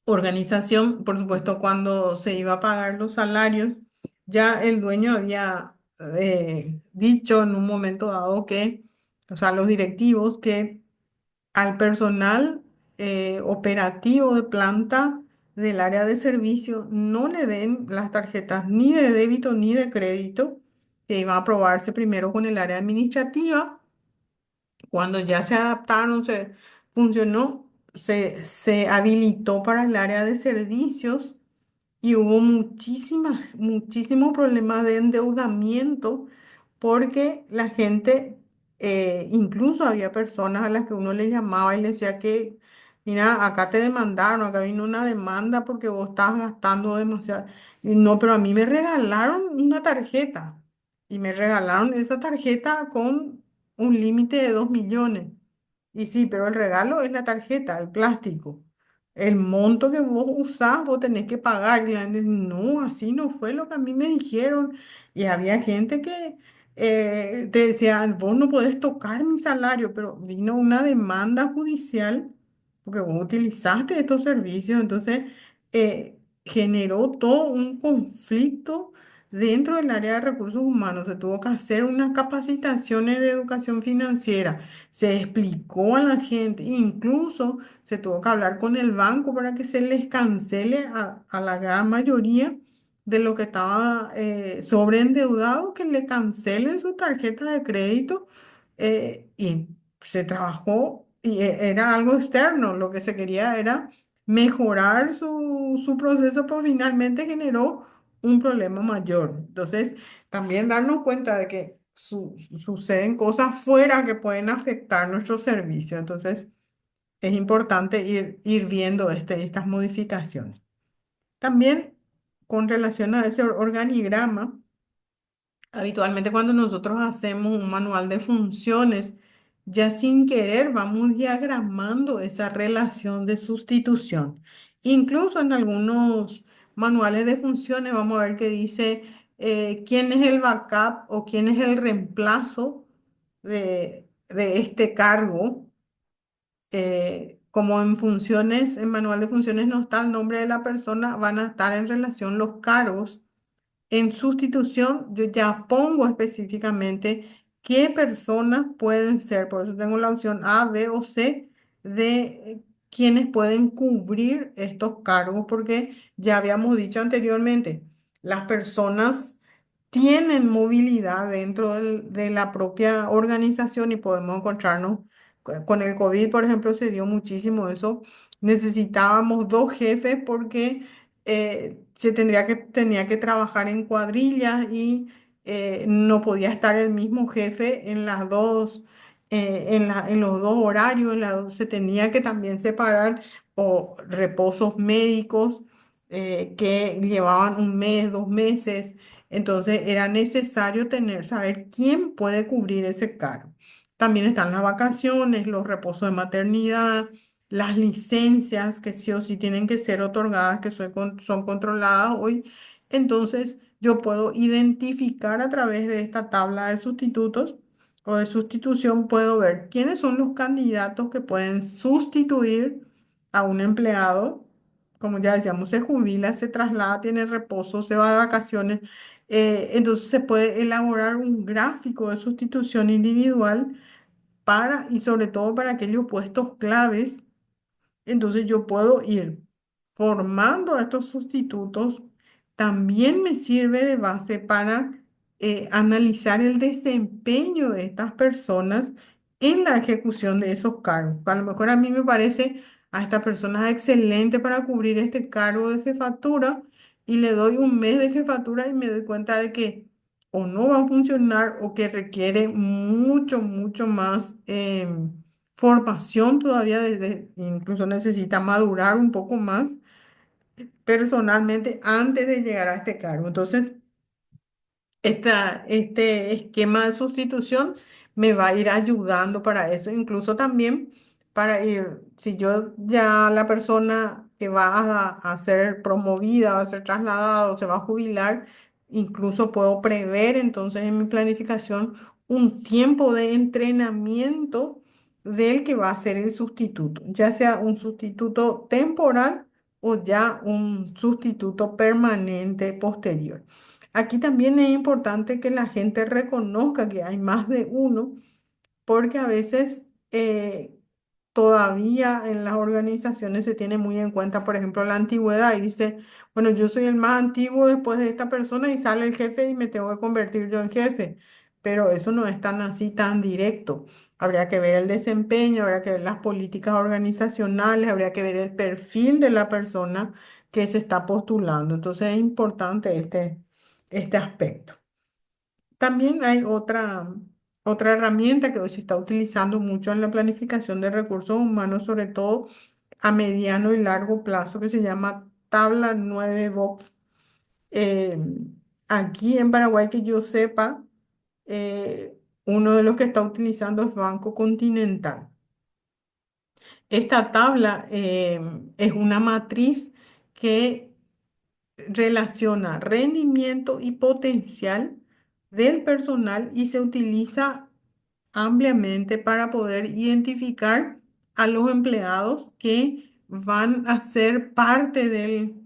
organización. Por supuesto, cuando se iba a pagar los salarios, ya el dueño había dicho en un momento dado que, o sea, los directivos, que al personal operativo de planta del área de servicio no le den las tarjetas ni de débito ni de crédito, que iba a aprobarse primero con el área administrativa. Cuando ya se adaptaron, se funcionó, se habilitó para el área de servicios y hubo muchísimos problemas de endeudamiento porque la gente, incluso había personas a las que uno le llamaba y le decía que, mira, acá te demandaron, acá vino una demanda porque vos estás gastando demasiado. Y no, pero a mí me regalaron una tarjeta y me regalaron esa tarjeta con un límite de 2 millones. Y sí, pero el regalo es la tarjeta, el plástico. El monto que vos usás, vos tenés que pagar. Y la gente, no, así no fue lo que a mí me dijeron. Y había gente que te decía, vos no podés tocar mi salario, pero vino una demanda judicial porque vos utilizaste estos servicios. Entonces, generó todo un conflicto dentro del área de recursos humanos. Se tuvo que hacer unas capacitaciones de educación financiera. Se explicó a la gente, incluso se tuvo que hablar con el banco para que se les cancele a la gran mayoría de lo que estaba sobreendeudado, que le cancelen su tarjeta de crédito. Y se trabajó y era algo externo. Lo que se quería era mejorar su proceso, pero finalmente generó un problema mayor. Entonces, también darnos cuenta de que suceden cosas fuera que pueden afectar nuestro servicio. Entonces, es importante ir viendo estas modificaciones. También con relación a ese organigrama, habitualmente cuando nosotros hacemos un manual de funciones, ya sin querer vamos diagramando esa relación de sustitución. Incluso en algunos manuales de funciones vamos a ver que dice quién es el backup o quién es el reemplazo de este cargo. Como en funciones, en manual de funciones no está el nombre de la persona, van a estar en relación los cargos. En sustitución, yo ya pongo específicamente qué personas pueden ser. Por eso tengo la opción A, B o C de quienes pueden cubrir estos cargos, porque ya habíamos dicho anteriormente, las personas tienen movilidad dentro de la propia organización y podemos encontrarnos con el COVID, por ejemplo, se dio muchísimo eso. Necesitábamos dos jefes porque tenía que trabajar en cuadrillas y no podía estar el mismo jefe en las dos, en los dos horarios, se tenía que también separar o reposos médicos que llevaban un mes, 2 meses. Entonces era necesario saber quién puede cubrir ese cargo. También están las vacaciones, los reposos de maternidad, las licencias que sí o sí tienen que ser otorgadas, que son controladas hoy. Entonces, yo puedo identificar a través de esta tabla de sustitutos o de sustitución, puedo ver quiénes son los candidatos que pueden sustituir a un empleado. Como ya decíamos, se jubila, se traslada, tiene reposo, se va de vacaciones. Entonces, se puede elaborar un gráfico de sustitución individual y sobre todo para aquellos puestos claves. Entonces yo puedo ir formando a estos sustitutos. También me sirve de base para analizar el desempeño de estas personas en la ejecución de esos cargos. A lo mejor a mí me parece a esta persona excelente para cubrir este cargo de jefatura y le doy un mes de jefatura y me doy cuenta de que o no va a funcionar o que requiere mucho más. Formación todavía, incluso necesita madurar un poco más personalmente antes de llegar a este cargo. Entonces, este esquema de sustitución me va a ir ayudando para eso, incluso también para ir, si yo ya la persona que va a ser promovida, va a ser trasladada o se va a jubilar, incluso puedo prever entonces en mi planificación un tiempo de entrenamiento del que va a ser el sustituto, ya sea un sustituto temporal o ya un sustituto permanente posterior. Aquí también es importante que la gente reconozca que hay más de uno porque a veces todavía en las organizaciones se tiene muy en cuenta, por ejemplo, la antigüedad y dice, bueno, yo soy el más antiguo después de esta persona y sale el jefe y me tengo que convertir yo en jefe, pero eso no es tan así, tan directo. Habría que ver el desempeño, habría que ver las políticas organizacionales, habría que ver el perfil de la persona que se está postulando. Entonces es importante este aspecto. También hay otra herramienta que hoy se está utilizando mucho en la planificación de recursos humanos, sobre todo a mediano y largo plazo, que se llama tabla 9 Box. Eh, Aquí en Paraguay, que yo sepa, uno de los que está utilizando es Banco Continental. Esta tabla es una matriz que relaciona rendimiento y potencial del personal y se utiliza ampliamente para poder identificar a los empleados que van a ser parte del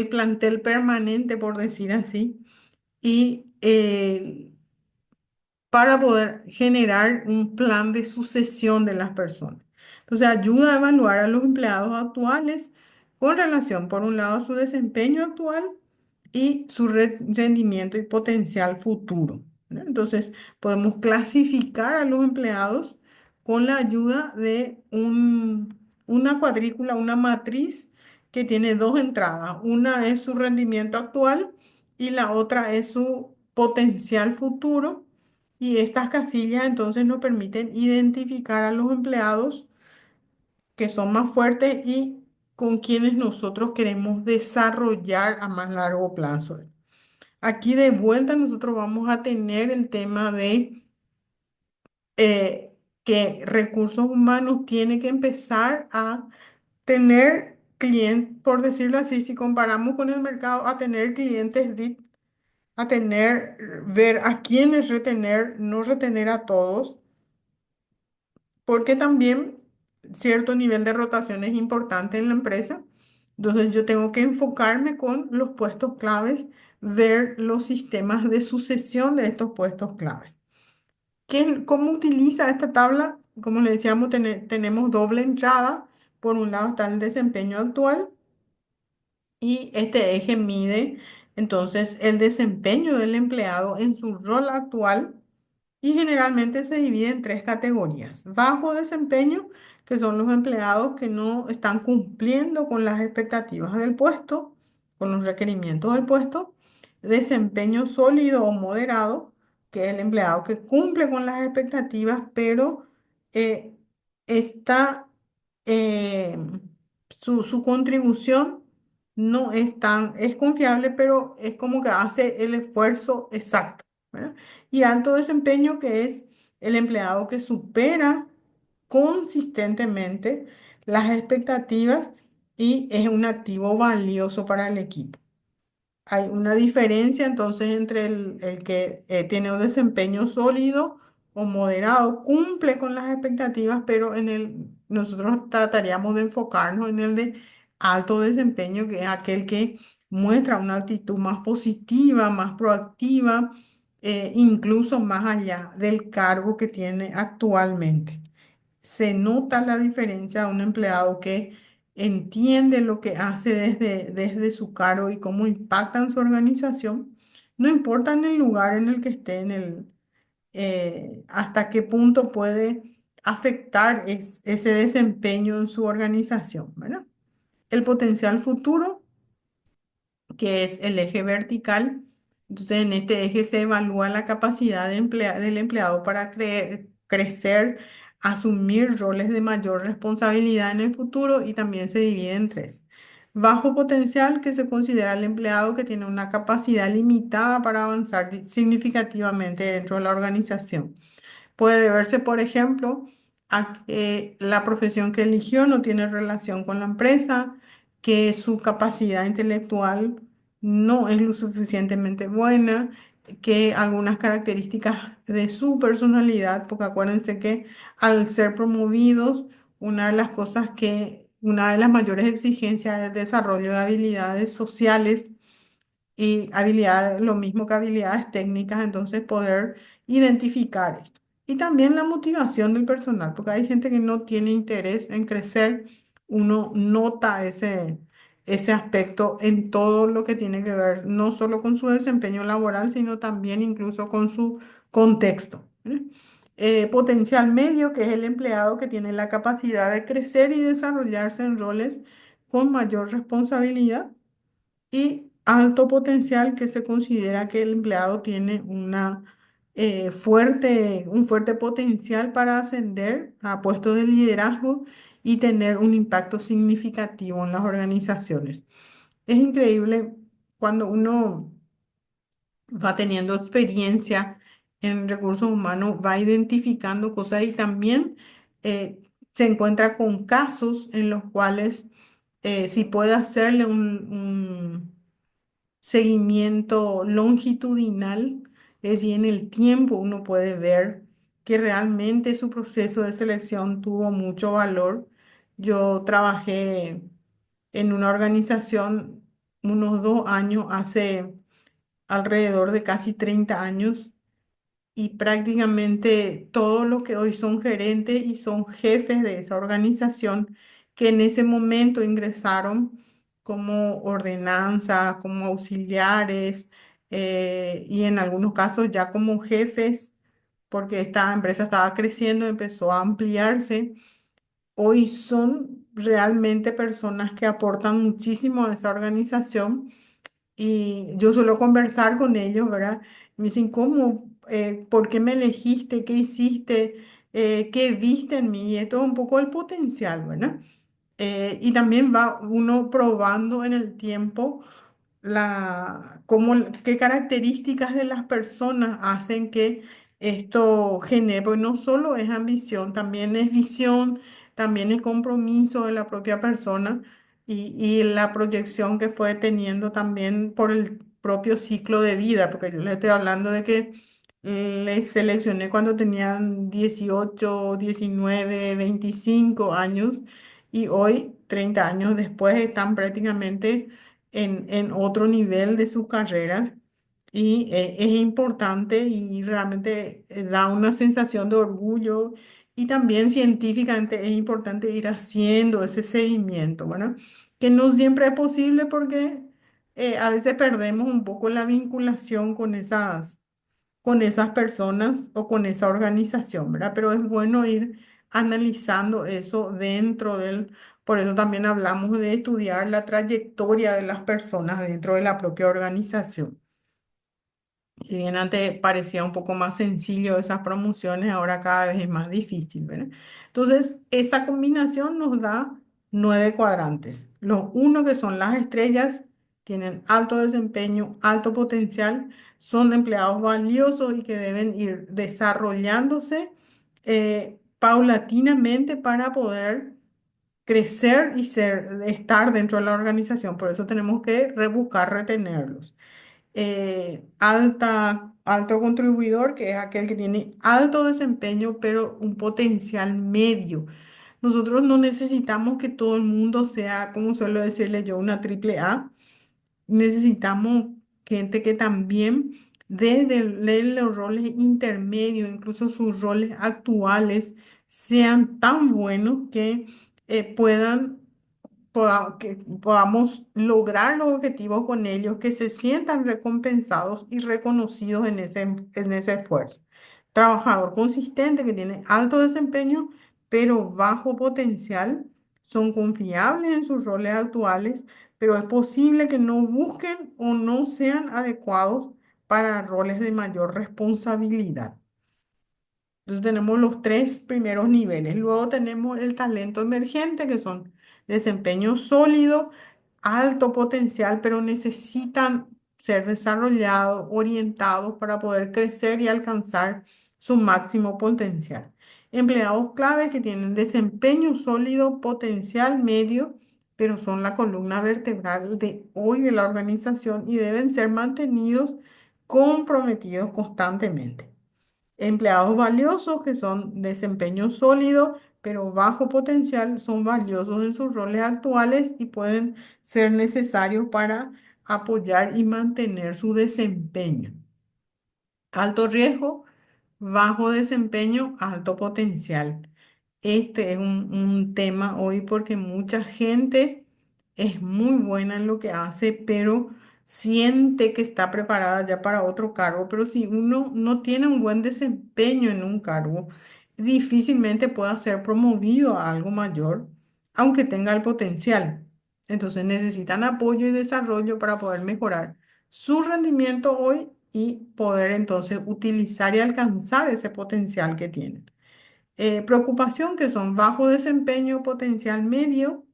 plantel permanente, por decir así, y para poder generar un plan de sucesión de las personas. Entonces, ayuda a evaluar a los empleados actuales con relación, por un lado, a su desempeño actual y su rendimiento y potencial futuro, ¿no? Entonces, podemos clasificar a los empleados con la ayuda de una cuadrícula, una matriz que tiene dos entradas. Una es su rendimiento actual y la otra es su potencial futuro. Y estas casillas entonces nos permiten identificar a los empleados que son más fuertes y con quienes nosotros queremos desarrollar a más largo plazo. Aquí de vuelta nosotros vamos a tener el tema de que recursos humanos tiene que empezar a tener clientes, por decirlo así, si comparamos con el mercado, a tener clientes VIP, a tener, ver a quiénes retener, no retener a todos, porque también cierto nivel de rotación es importante en la empresa. Entonces yo tengo que enfocarme con los puestos claves, ver los sistemas de sucesión de estos puestos claves. ¿Cómo utiliza esta tabla? Como le decíamos, tenemos doble entrada. Por un lado está el desempeño actual y este eje mide entonces el desempeño del empleado en su rol actual y generalmente se divide en tres categorías. Bajo desempeño, que son los empleados que no están cumpliendo con las expectativas del puesto, con los requerimientos del puesto. Desempeño sólido o moderado, que es el empleado que cumple con las expectativas, pero eh, está, eh, su contribución no es tan, es confiable, pero es como que hace el esfuerzo exacto, ¿verdad? Y alto desempeño, que es el empleado que supera consistentemente las expectativas y es un activo valioso para el equipo. Hay una diferencia entonces entre el que tiene un desempeño sólido o moderado, cumple con las expectativas, pero nosotros trataríamos de enfocarnos en el de alto desempeño, que es aquel que muestra una actitud más positiva, más proactiva, incluso más allá del cargo que tiene actualmente. Se nota la diferencia de un empleado que entiende lo que hace desde su cargo y cómo impacta en su organización, no importa en el lugar en el que esté, hasta qué punto puede afectar ese desempeño en su organización, ¿verdad? El potencial futuro, que es el eje vertical. Entonces, en este eje se evalúa la capacidad del empleado para crecer, asumir roles de mayor responsabilidad en el futuro y también se divide en tres. Bajo potencial, que se considera el empleado que tiene una capacidad limitada para avanzar significativamente dentro de la organización. Puede deberse, por ejemplo, a que la profesión que eligió no tiene relación con la empresa, que su capacidad intelectual no es lo suficientemente buena, que algunas características de su personalidad, porque acuérdense que al ser promovidos, una de las cosas que una de las mayores exigencias es el desarrollo de habilidades sociales y habilidades, lo mismo que habilidades técnicas, entonces poder identificar esto. Y también la motivación del personal, porque hay gente que no tiene interés en crecer, uno nota ese aspecto en todo lo que tiene que ver, no solo con su desempeño laboral, sino también incluso con su contexto. Potencial medio, que es el empleado que tiene la capacidad de crecer y desarrollarse en roles con mayor responsabilidad y alto potencial, que se considera que el empleado tiene un fuerte potencial para ascender a puestos de liderazgo y tener un impacto significativo en las organizaciones. Es increíble cuando uno va teniendo experiencia en recursos humanos, va identificando cosas y también eh, se encuentra con casos en los cuales si puede hacerle un seguimiento longitudinal, es decir, en el tiempo uno puede ver que realmente su proceso de selección tuvo mucho valor. Yo trabajé en una organización unos 2 años, hace alrededor de casi 30 años, y prácticamente todos los que hoy son gerentes y son jefes de esa organización, que en ese momento ingresaron como ordenanza, como auxiliares, y en algunos casos ya como jefes, porque esta empresa estaba creciendo, empezó a ampliarse. Hoy son realmente personas que aportan muchísimo a esa organización y yo suelo conversar con ellos, ¿verdad? Me dicen, ¿cómo? ¿Por qué me elegiste? ¿Qué hiciste? ¿Qué viste en mí? Y esto es un poco el potencial, ¿verdad? Y también va uno probando en el tiempo qué características de las personas hacen que esto genere, porque no solo es ambición, también es visión, también es compromiso de la propia persona y la proyección que fue teniendo también por el propio ciclo de vida, porque yo le estoy hablando de que les seleccioné cuando tenían 18, 19, 25 años y hoy, 30 años después, están prácticamente en otro nivel de sus carreras y es importante y realmente da una sensación de orgullo y también científicamente es importante ir haciendo ese seguimiento, ¿verdad? Que no siempre es posible porque a veces perdemos un poco la vinculación con esas personas o con esa organización, ¿verdad? Pero es bueno ir analizando eso dentro por eso también hablamos de estudiar la trayectoria de las personas dentro de la propia organización. Si bien antes parecía un poco más sencillo esas promociones, ahora cada vez es más difícil, ¿verdad? Entonces, esa combinación nos da 9 cuadrantes. Los uno que son las estrellas, tienen alto desempeño, alto potencial, son empleados valiosos y que deben ir desarrollándose paulatinamente para poder crecer y estar dentro de la organización. Por eso tenemos que rebuscar retenerlos. Alto contribuidor, que es aquel que tiene alto desempeño, pero un potencial medio. Nosotros no necesitamos que todo el mundo sea, como suelo decirle yo, una triple A. Necesitamos gente que también desde los roles intermedios, incluso sus roles actuales, sean tan buenos que que podamos lograr los objetivos con ellos, que se sientan recompensados y reconocidos en ese esfuerzo. Trabajador consistente que tiene alto desempeño, pero bajo potencial, son confiables en sus roles actuales, pero es posible que no busquen o no sean adecuados para roles de mayor responsabilidad. Entonces tenemos los tres primeros niveles. Luego tenemos el talento emergente, que son desempeño sólido, alto potencial, pero necesitan ser desarrollados, orientados para poder crecer y alcanzar su máximo potencial. Empleados claves que tienen desempeño sólido, potencial medio, pero son la columna vertebral de hoy de la organización y deben ser mantenidos comprometidos constantemente. Empleados valiosos que son desempeño sólido, pero bajo potencial son valiosos en sus roles actuales y pueden ser necesarios para apoyar y mantener su desempeño. Alto riesgo, bajo desempeño, alto potencial. Este es un tema hoy porque mucha gente es muy buena en lo que hace, pero siente que está preparada ya para otro cargo. Pero si uno no tiene un buen desempeño en un cargo, difícilmente pueda ser promovido a algo mayor, aunque tenga el potencial. Entonces necesitan apoyo y desarrollo para poder mejorar su rendimiento hoy y poder entonces utilizar y alcanzar ese potencial que tienen. Preocupación que son bajo desempeño, potencial medio,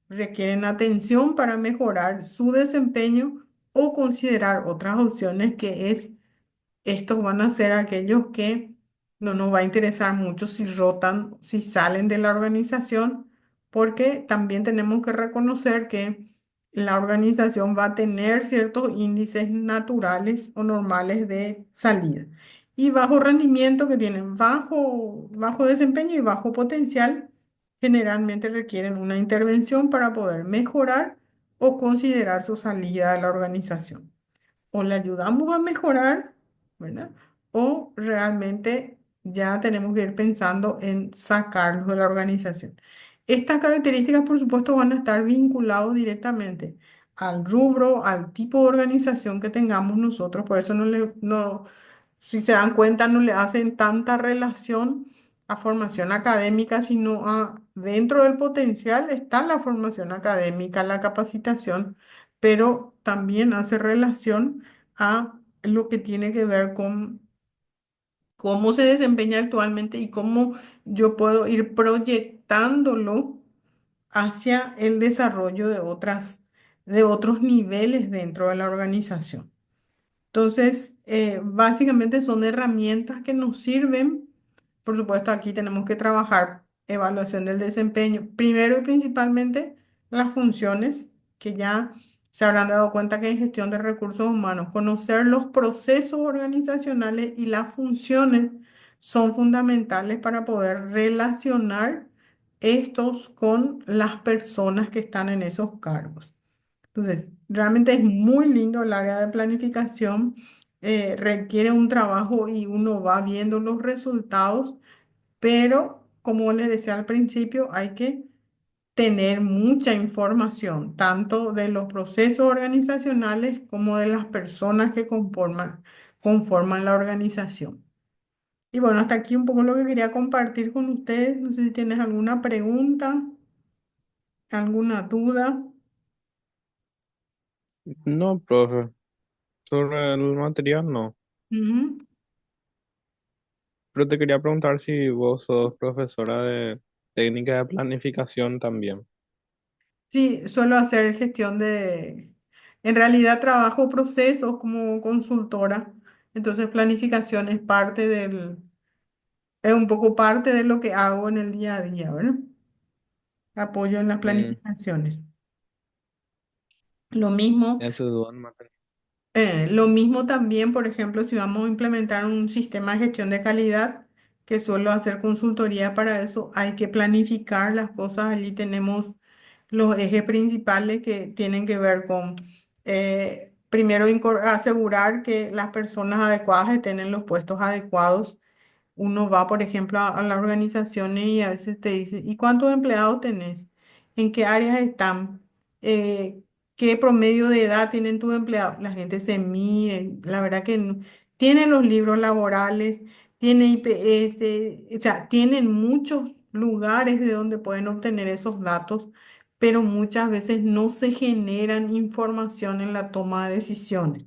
requieren atención para mejorar su desempeño o considerar otras opciones que es estos van a ser aquellos que no nos va a interesar mucho si rotan, si salen de la organización, porque también tenemos que reconocer que la organización va a tener ciertos índices naturales o normales de salida. Y bajo rendimiento que tienen bajo desempeño y bajo potencial, generalmente requieren una intervención para poder mejorar o considerar su salida de la organización o le ayudamos a mejorar, ¿verdad? O realmente ya tenemos que ir pensando en sacarlos de la organización. Estas características, por supuesto, van a estar vinculados directamente al rubro, al tipo de organización que tengamos nosotros. Por eso si se dan cuenta, no le hacen tanta relación a formación académica, sino a dentro del potencial está la formación académica, la capacitación, pero también hace relación a lo que tiene que ver con cómo se desempeña actualmente y cómo yo puedo ir proyectándolo hacia el desarrollo de otros niveles dentro de la organización. Entonces, básicamente son herramientas que nos sirven. Por supuesto, aquí tenemos que trabajar evaluación del desempeño. Primero y principalmente las funciones, que ya se habrán dado cuenta que en gestión de recursos humanos, conocer los procesos organizacionales y las funciones son fundamentales para poder relacionar estos con las personas que están en esos cargos. Entonces, realmente es muy lindo el área de planificación, requiere un trabajo y uno va viendo los resultados, pero como les decía al principio, hay que tener mucha información, tanto de los procesos organizacionales como de las personas que conforman la organización. Y bueno, hasta aquí un poco lo que quería compartir con ustedes. No sé si tienes alguna pregunta, alguna duda. No, profe, sobre el material no. Ujú. Pero te quería preguntar si vos sos profesora de técnica de planificación también. Sí, suelo hacer en realidad trabajo procesos como consultora, entonces planificación es un poco parte de lo que hago en el día a día, ¿verdad? Apoyo en las Mm, planificaciones. Lo mismo, eso dudo en materia. lo mismo también, por ejemplo, si vamos a implementar un sistema de gestión de calidad, que suelo hacer consultoría para eso, hay que planificar las cosas. Allí tenemos los ejes principales que tienen que ver con, primero, asegurar que las personas adecuadas estén en los puestos adecuados. Uno va, por ejemplo, a las organizaciones y a veces te dice, ¿y cuántos empleados tenés? ¿En qué áreas están? Eh, ¿Qué promedio de edad tienen tus empleados? La gente se mira, y la verdad que tienen los libros laborales, tiene IPS, o sea, tienen muchos lugares de donde pueden obtener esos datos, pero muchas veces no se generan información en la toma de decisiones.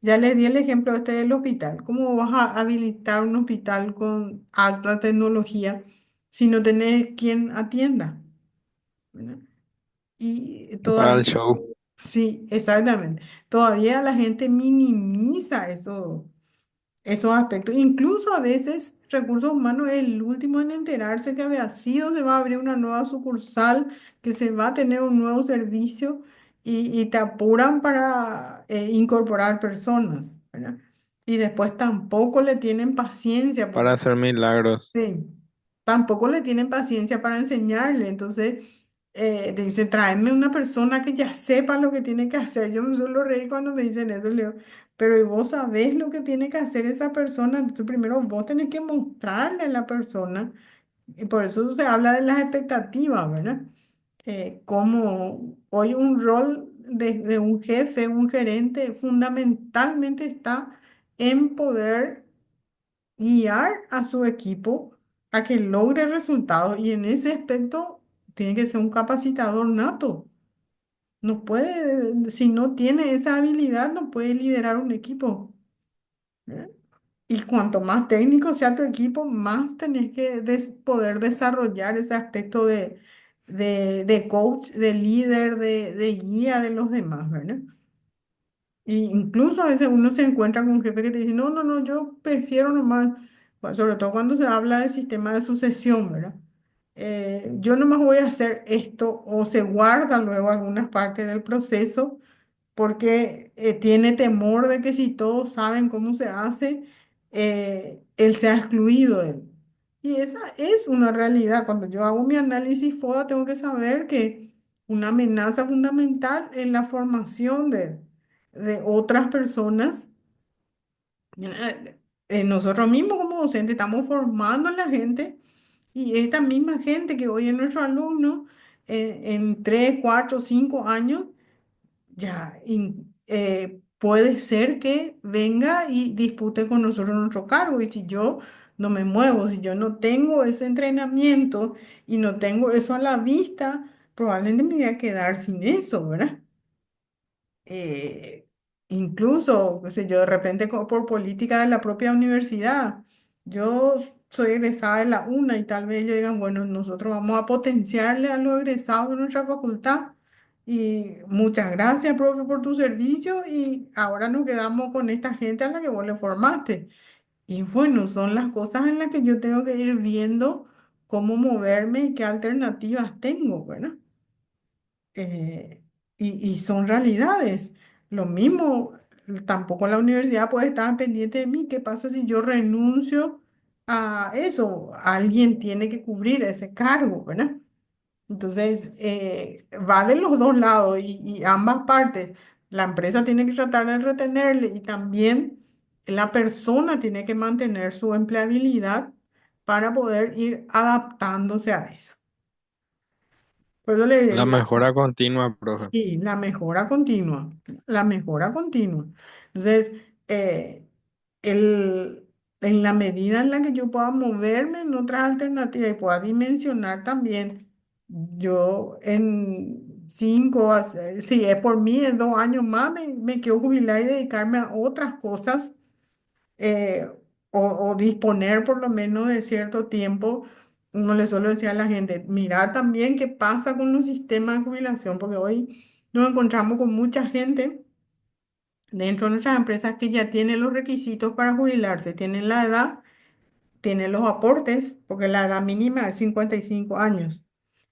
Ya les di el ejemplo este del hospital. ¿Cómo vas a habilitar un hospital con alta tecnología si no tenés quien atienda? ¿Verdad? Y Para el todavía, show. sí, exactamente. Todavía la gente minimiza eso, esos aspectos. Incluso a veces recursos humanos es el último en enterarse que había sido, se va a abrir una nueva sucursal, que se va a tener un nuevo servicio y te apuran para incorporar personas, ¿verdad? Y después tampoco le tienen paciencia, Para porque hacer milagros. sí, tampoco le tienen paciencia para enseñarle. Entonces, te dicen, tráeme una persona que ya sepa lo que tiene que hacer. Yo me suelo reír cuando me dicen eso, le digo, pero ¿y vos sabés lo que tiene que hacer esa persona? Entonces, primero vos tenés que mostrarle a la persona. Y por eso se habla de las expectativas, ¿verdad? Como hoy un rol de un jefe, un gerente, fundamentalmente está en poder guiar a su equipo a que logre resultados y en ese aspecto tiene que ser un capacitador nato. No puede, si no tiene esa habilidad, no puede liderar un equipo. ¿Eh? Y cuanto más técnico sea tu equipo, más tenés que poder desarrollar ese aspecto de coach, de líder, de guía de los demás, ¿verdad? Y incluso a veces uno se encuentra con un jefe que te dice, no, no, no, yo prefiero nomás, sobre todo cuando se habla del sistema de sucesión, ¿verdad? Yo nomás voy a hacer esto o se guarda luego algunas partes del proceso porque tiene temor de que si todos saben cómo se hace, él sea excluido de él. Y esa es una realidad. Cuando yo hago mi análisis FODA, tengo que saber que una amenaza fundamental es la formación de otras personas. Nosotros mismos como docentes estamos formando a la gente y esta misma gente que hoy es nuestro alumno, en 3, 4, 5 años, ya, puede ser que venga y dispute con nosotros nuestro cargo. Y si yo no me muevo, si yo no tengo ese entrenamiento y no tengo eso a la vista, probablemente me voy a quedar sin eso, ¿verdad? eh, Incluso, qué sé yo, de repente por política de la propia universidad. Yo soy egresada de la UNA y tal vez ellos digan, bueno, nosotros vamos a potenciarle a los egresados de nuestra facultad. Y muchas gracias, profe, por tu servicio y ahora nos quedamos con esta gente a la que vos le formaste. Y bueno, son las cosas en las que yo tengo que ir viendo cómo moverme y qué alternativas tengo, ¿verdad? eh, y son realidades. Lo mismo, tampoco la universidad puede estar pendiente de mí. ¿Qué pasa si yo renuncio a eso? Alguien tiene que cubrir ese cargo, ¿verdad? Entonces, va de los dos lados y ambas partes. La empresa tiene que tratar de retenerle y también la persona tiene que mantener su empleabilidad para poder ir adaptándose a eso. Por eso La mejora continua, profe. sí, la mejora continua, la mejora continua. Entonces, eh, en la medida en la que yo pueda moverme en otras alternativas y pueda dimensionar también, yo en 5, si es por mí, en 2 años más, me quiero jubilar y dedicarme a otras cosas eh, o disponer por lo menos de cierto tiempo, como le suelo decir a la gente, mirar también qué pasa con los sistemas de jubilación, porque hoy nos encontramos con mucha gente dentro de nuestras empresas que ya tienen los requisitos para jubilarse, tienen la edad, tienen los aportes, porque la edad mínima es 55 años.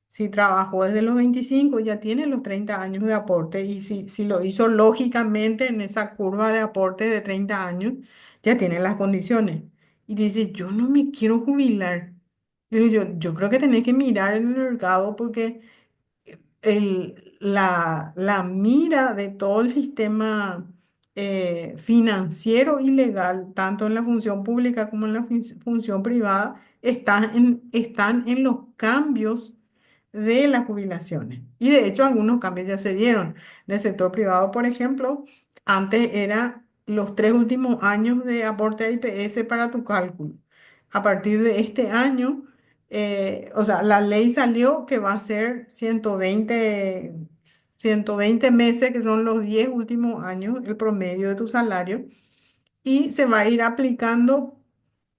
Si trabajó desde los 25 ya tiene los 30 años de aporte y si lo hizo lógicamente en esa curva de aporte de 30 años, ya tiene las condiciones. Y dice, yo no me quiero jubilar. Digo yo creo que tenés que mirar en el mercado porque la mira de todo el sistema financiero y legal, tanto en la función pública como en la función privada, están en los cambios de las jubilaciones. Y de hecho algunos cambios ya se dieron. Del sector privado, por ejemplo, antes era los 3 últimos años de aporte a IPS para tu cálculo. A partir de este año, o sea, la ley salió que va a ser 120 meses, que son los 10 últimos años, el promedio de tu salario, y se va a ir aplicando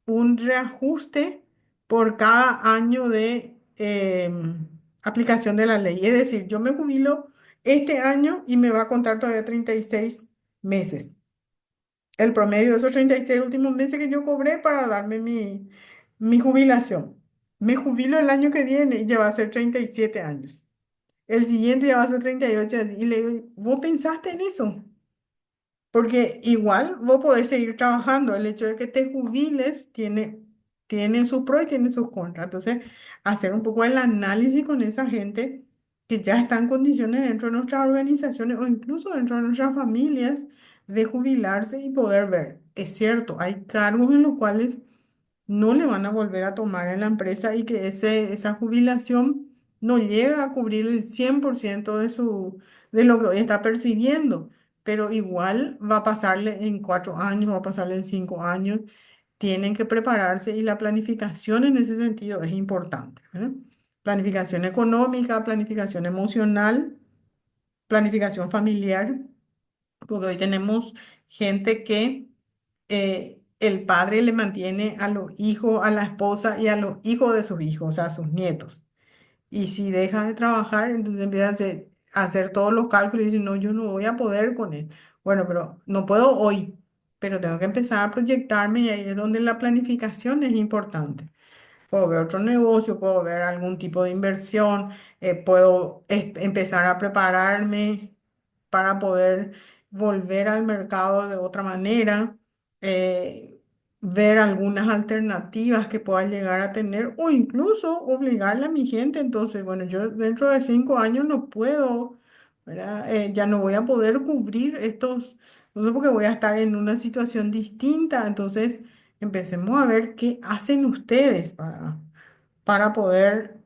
un reajuste por cada año de aplicación de la ley. Es decir, yo me jubilo este año y me va a contar todavía 36 meses. El promedio de esos 36 últimos meses que yo cobré para darme mi jubilación. Me jubilo el año que viene y ya va a ser 37 años. El siguiente ya va a ser 38 así. Y le digo, ¿vos pensaste en eso? Porque igual vos podés seguir trabajando. El hecho de que te jubiles tiene sus pros y tiene sus contras. Entonces, hacer un poco el análisis con esa gente que ya está en condiciones dentro de nuestras organizaciones o incluso dentro de nuestras familias de jubilarse y poder ver. Es cierto, hay cargos en los cuales no le van a volver a tomar en la empresa y que esa jubilación no llega a cubrir el 100% de lo que hoy está percibiendo, pero igual va a pasarle en 4 años, va a pasarle en 5 años. Tienen que prepararse y la planificación en ese sentido es importante, ¿verdad? Planificación económica, planificación emocional, planificación familiar, porque hoy tenemos gente que el padre le mantiene a los hijos, a la esposa y a los hijos de sus hijos, o sea, a sus nietos. Y si deja de trabajar, entonces empieza a hacer todos los cálculos y dice, no, yo no voy a poder con él. Bueno, pero no puedo hoy, pero tengo que empezar a proyectarme y ahí es donde la planificación es importante. Puedo ver otro negocio, puedo ver algún tipo de inversión, puedo empezar a prepararme para poder volver al mercado de otra manera, eh, ver algunas alternativas que pueda llegar a tener o incluso obligarle a mi gente. Entonces, bueno, yo dentro de 5 años no puedo, ¿verdad? Ya no voy a poder cubrir estos, no sé, porque voy a estar en una situación distinta. Entonces, empecemos a ver qué hacen ustedes para poder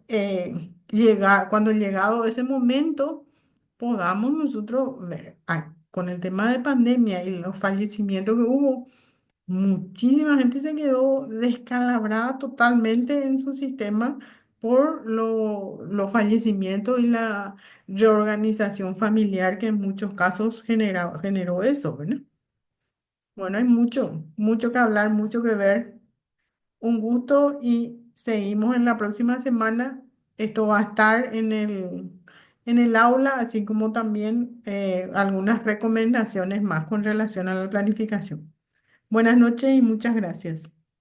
llegar, cuando llegado ese momento, podamos nosotros ver, con el tema de pandemia y los fallecimientos que hubo, muchísima gente se quedó descalabrada totalmente en su sistema por los fallecimientos y la reorganización familiar que en muchos casos generó eso, ¿verdad? Bueno, hay mucho, mucho que hablar, mucho que ver. Un gusto y seguimos en la próxima semana. Esto va a estar en el aula, así como también algunas recomendaciones más con relación a la planificación. Buenas noches y muchas gracias.